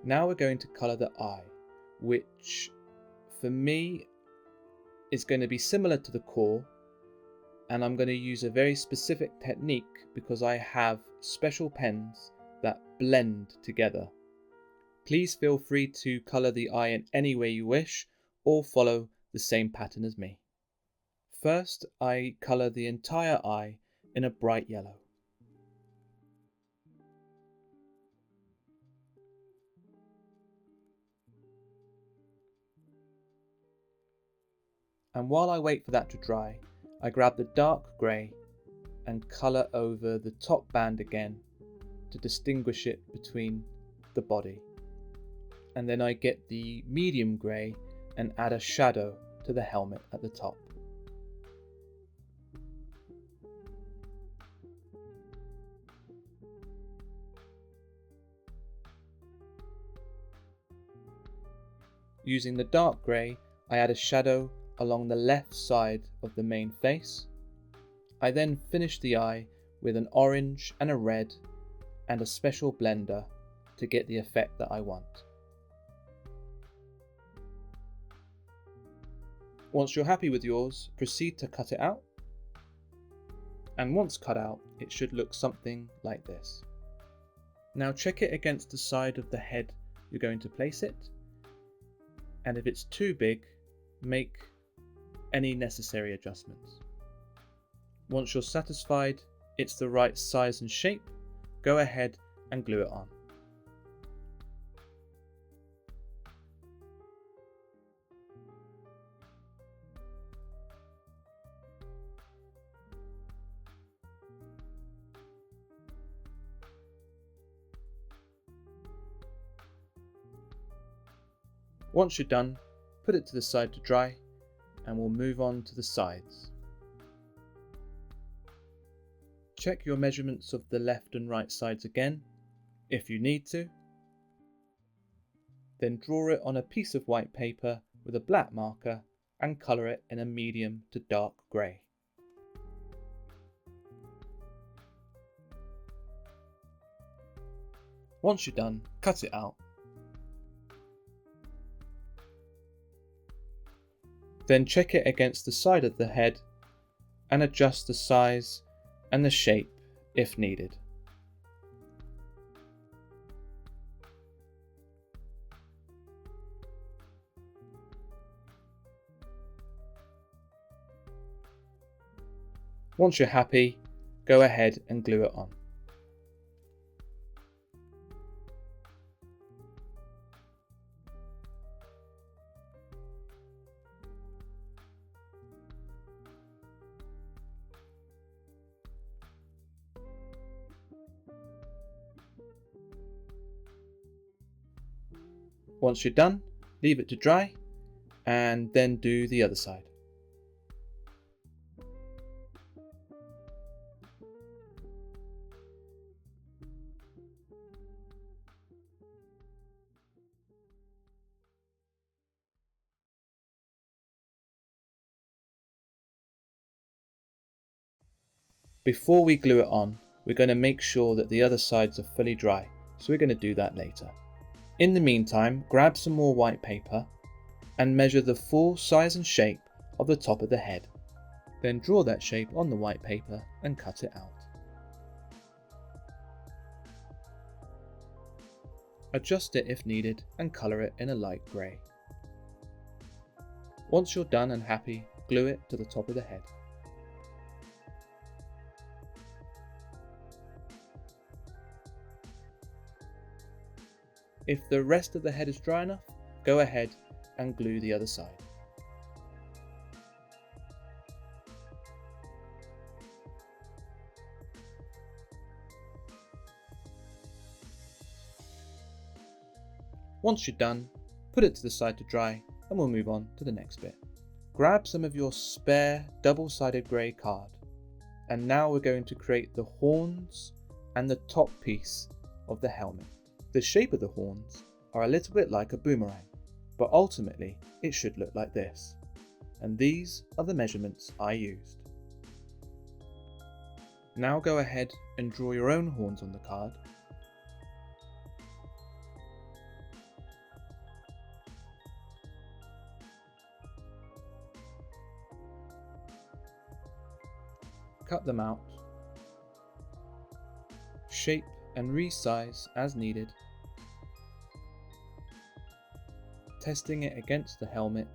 Now we're going to colour the eye, which for me is going to be similar to the core, and I'm going to use a very specific technique because I have special pens that blend together. Please feel free to colour the eye in any way you wish, or follow the same pattern as me. First, I colour the entire eye in a bright yellow. And while I wait for that to dry, I grab the dark grey and colour over the top band again to distinguish it between the body. And then I get the medium grey and add a shadow to the helmet at the top. Using the dark grey, I add a shadow along the left side of the main face. I then finish the eye with an orange and a red and a special blender to get the effect that I want. Once you're happy with yours, proceed to cut it out. And once cut out, it should look something like this. Now check it against the side of the head you're going to place it. And if it's too big, make any necessary adjustments. Once you're satisfied it's the right size and shape, go ahead and glue it on. Once you're done, put it to the side to dry, and we'll move on to the sides. Check your measurements of the left and right sides again, if you need to. Then draw it on a piece of white paper with a black marker and colour it in a medium to dark grey. Once you're done, cut it out. Then check it against the side of the head and adjust the size and the shape if needed. Once you're happy, go ahead and glue it on. Once you're done, leave it to dry and then do the other side. Before we glue it on, we're going to make sure that the other sides are fully dry, so we're going to do that later. In the meantime, grab some more white paper and measure the full size and shape of the top of the head. Then draw that shape on the white paper and cut it out. Adjust it if needed and colour it in a light grey. Once you're done and happy, glue it to the top of the head. If the rest of the head is dry enough, go ahead and glue the other side. Once you're done, put it to the side to dry and we'll move on to the next bit. Grab some of your spare double-sided grey card, and now we're going to create the horns and the top piece of the helmet. The shape of the horns are a little bit like a boomerang, but ultimately it should look like this, and these are the measurements I used. Now go ahead and draw your own horns on the card. Cut them out, shape and resize as needed, testing it against the helmet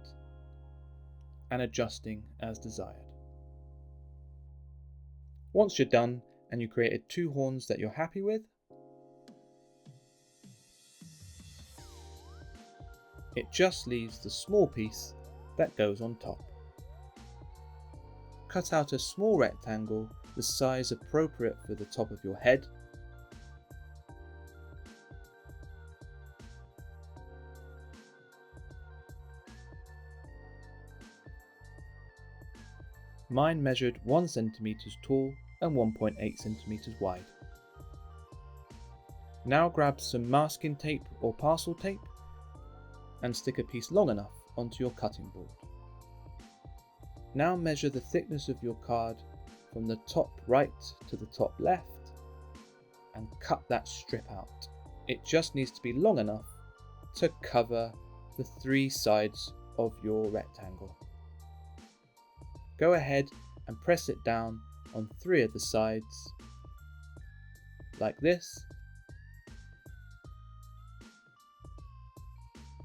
and adjusting as desired. Once you're done and you created two horns that you're happy with, it just leaves the small piece that goes on top. Cut out a small rectangle the size appropriate for the top of your head. Mine measured 1 cm tall and 1.8 cm wide. Now grab some masking tape or parcel tape and stick a piece long enough onto your cutting board. Now measure the thickness of your card from the top right to the top left and cut that strip out. It just needs to be long enough to cover the 3 sides of your rectangle. Go ahead and press it down on 3 of the sides, like this,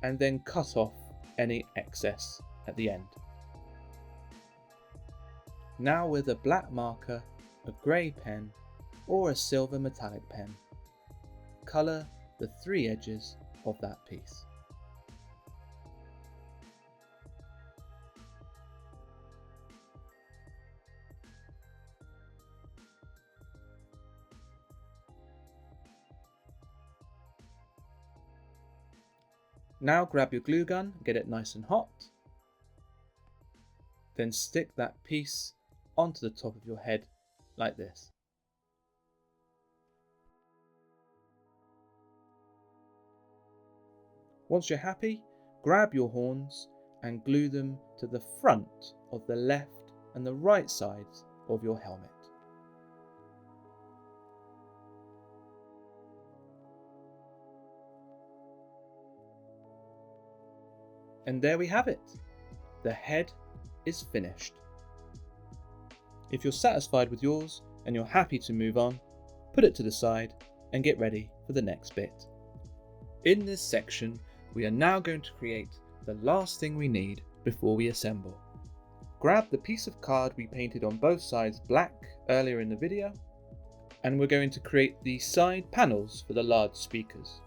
and then cut off any excess at the end. Now with a black marker, a grey pen or a silver metallic pen, colour the 3 edges of that piece. Now grab your glue gun, get it nice and hot, then stick that piece onto the top of your head like this. Once you're happy, grab your horns and glue them to the front of the left and the right sides of your helmet. And there we have it. The head is finished. If you're satisfied with yours and you're happy to move on, put it to the side and get ready for the next bit. In this section, we are now going to create the last thing we need before we assemble. Grab the piece of card we painted on both sides black earlier in the video, and we're going to create the side panels for the large speakers.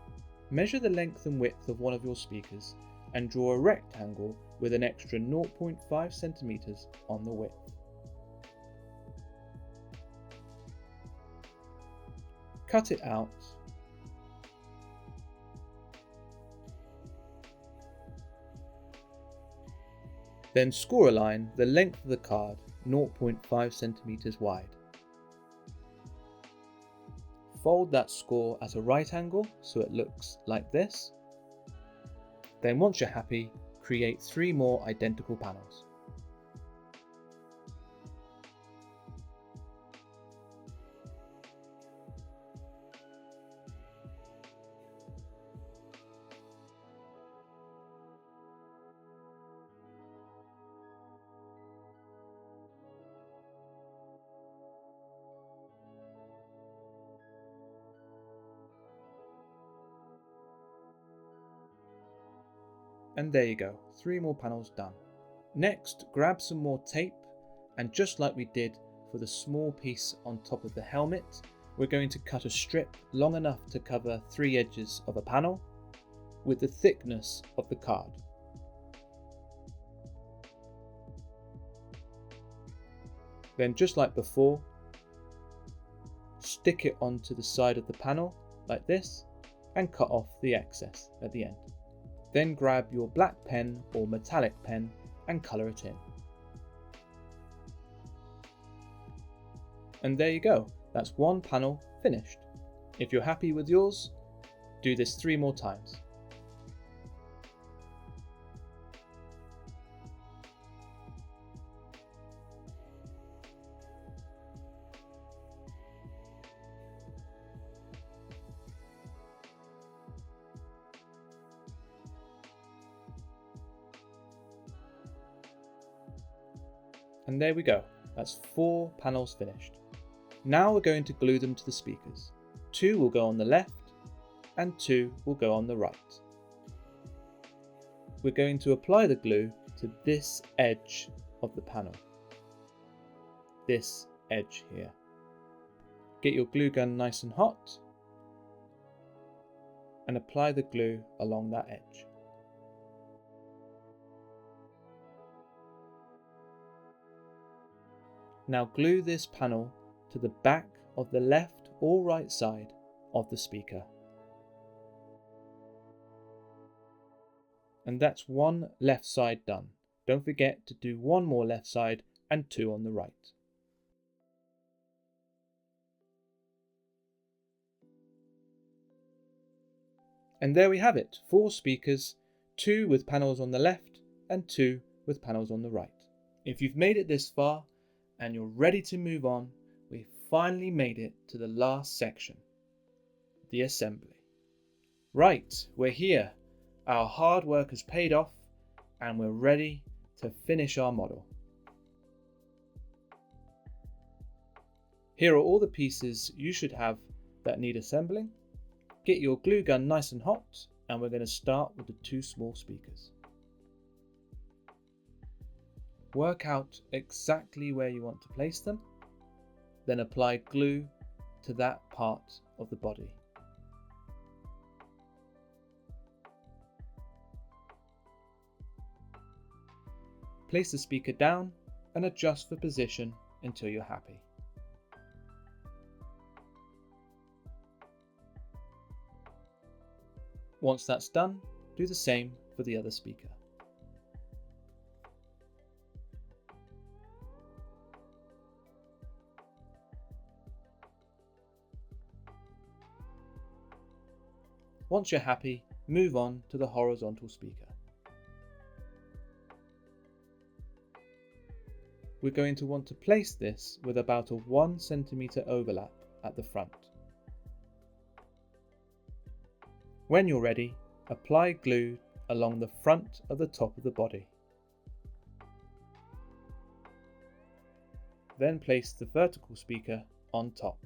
Measure the length and width of one of your speakers and draw a rectangle with an extra 0.5 centimeters on the width. Cut it out. Then score a line the length of the card 0.5 centimeters wide. Fold that score at a right angle so it looks like this. Then once you're happy, create 3 more identical panels. And there you go, 3 more panels done. Next, grab some more tape, and just like we did for the small piece on top of the helmet, we're going to cut a strip long enough to cover 3 edges of a panel with the thickness of the card. Then, just like before, stick it onto the side of the panel like this and cut off the excess at the end. Then grab your black pen or metallic pen and colour it in. And there you go, that's 1 panel finished. If you're happy with yours, do this 3 more times. And there we go, that's 4 panels finished. Now we're going to glue them to the speakers. 2 will go on the left and 2 will go on the right. We're going to apply the glue to this edge of the panel. This edge here. Get your glue gun nice and hot and apply the glue along that edge. Now glue this panel to the back of the left or right side of the speaker. And that's 1 left side done. Don't forget to do 1 more left side and 2 on the right. And there we have it, 4 speakers, 2 with panels on the left and 2 with panels on the right. If you've made it this far and you're ready to move on, we finally made it to the last section, the assembly. Right, we're here. Our hard work has paid off and we're ready to finish our model. Here are all the pieces you should have that need assembling. Get your glue gun nice and hot, and we're going to start with the 2 small speakers. Work out exactly where you want to place them, then apply glue to that part of the body. Place the speaker down and adjust for position until you're happy. Once that's done, do the same for the other speaker. Once you're happy, move on to the horizontal speaker. We're going to want to place this with about a 1 centimeter overlap at the front. When you're ready, apply glue along the front of the top of the body. Then place the vertical speaker on top.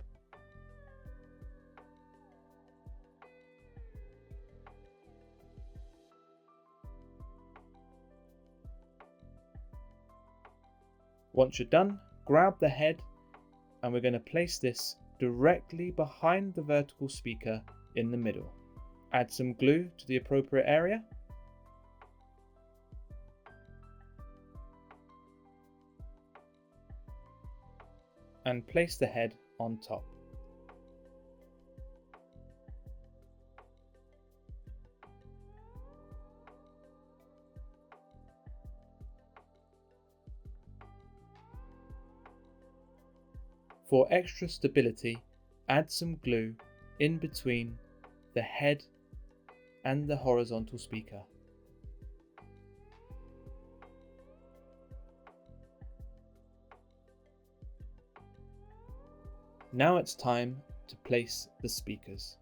Once you're done, grab the head and we're going to place this directly behind the vertical speaker in the middle. Add some glue to the appropriate area. And place the head on top. For extra stability, add some glue in between the head and the horizontal speaker. Now it's time to place the speakers.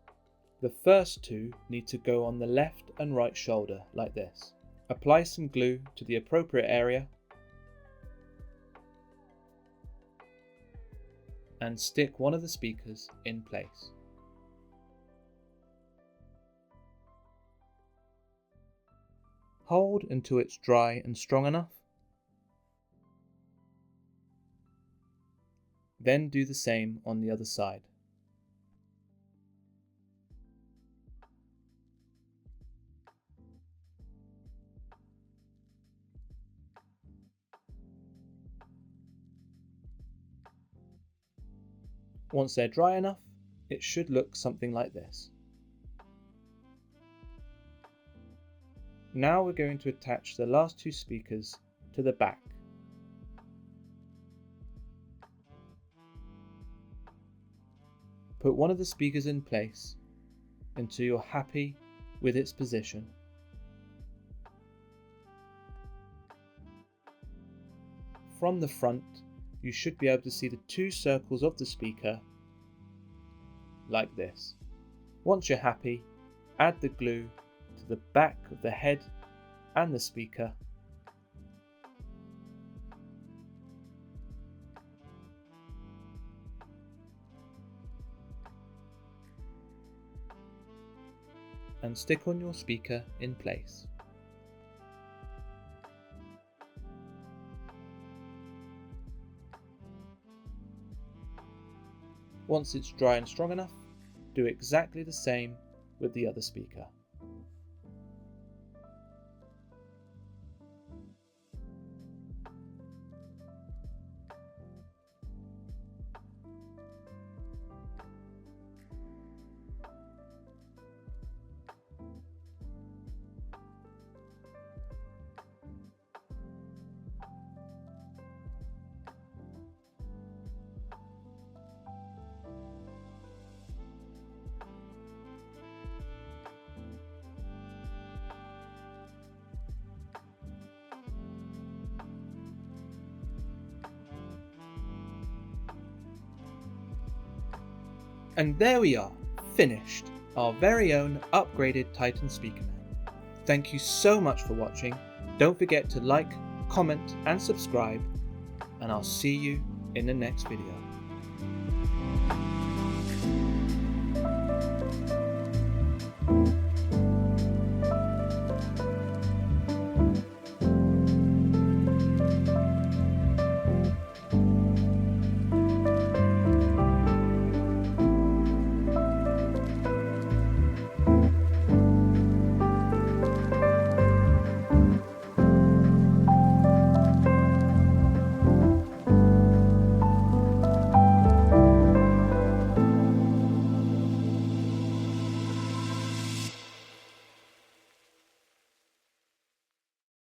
The first 2 need to go on the left and right shoulder like this. Apply some glue to the appropriate area and stick one of the speakers in place. Hold until it's dry and strong enough. Then do the same on the other side. Once they're dry enough, it should look something like this. Now we're going to attach the last two speakers to the back. Put one of the speakers in place until you're happy with its position. From the front, you should be able to see the two circles of the speaker like this. Once you're happy, add the glue to the back of the head and the speaker. And stick on your speaker in place. Once it's dry and strong enough, do exactly the same with the other speaker. And there we are, finished, our very own upgraded Titan Speakerman. Thank you so much for watching. Don't forget to like, comment and subscribe, and I'll see you in the next video.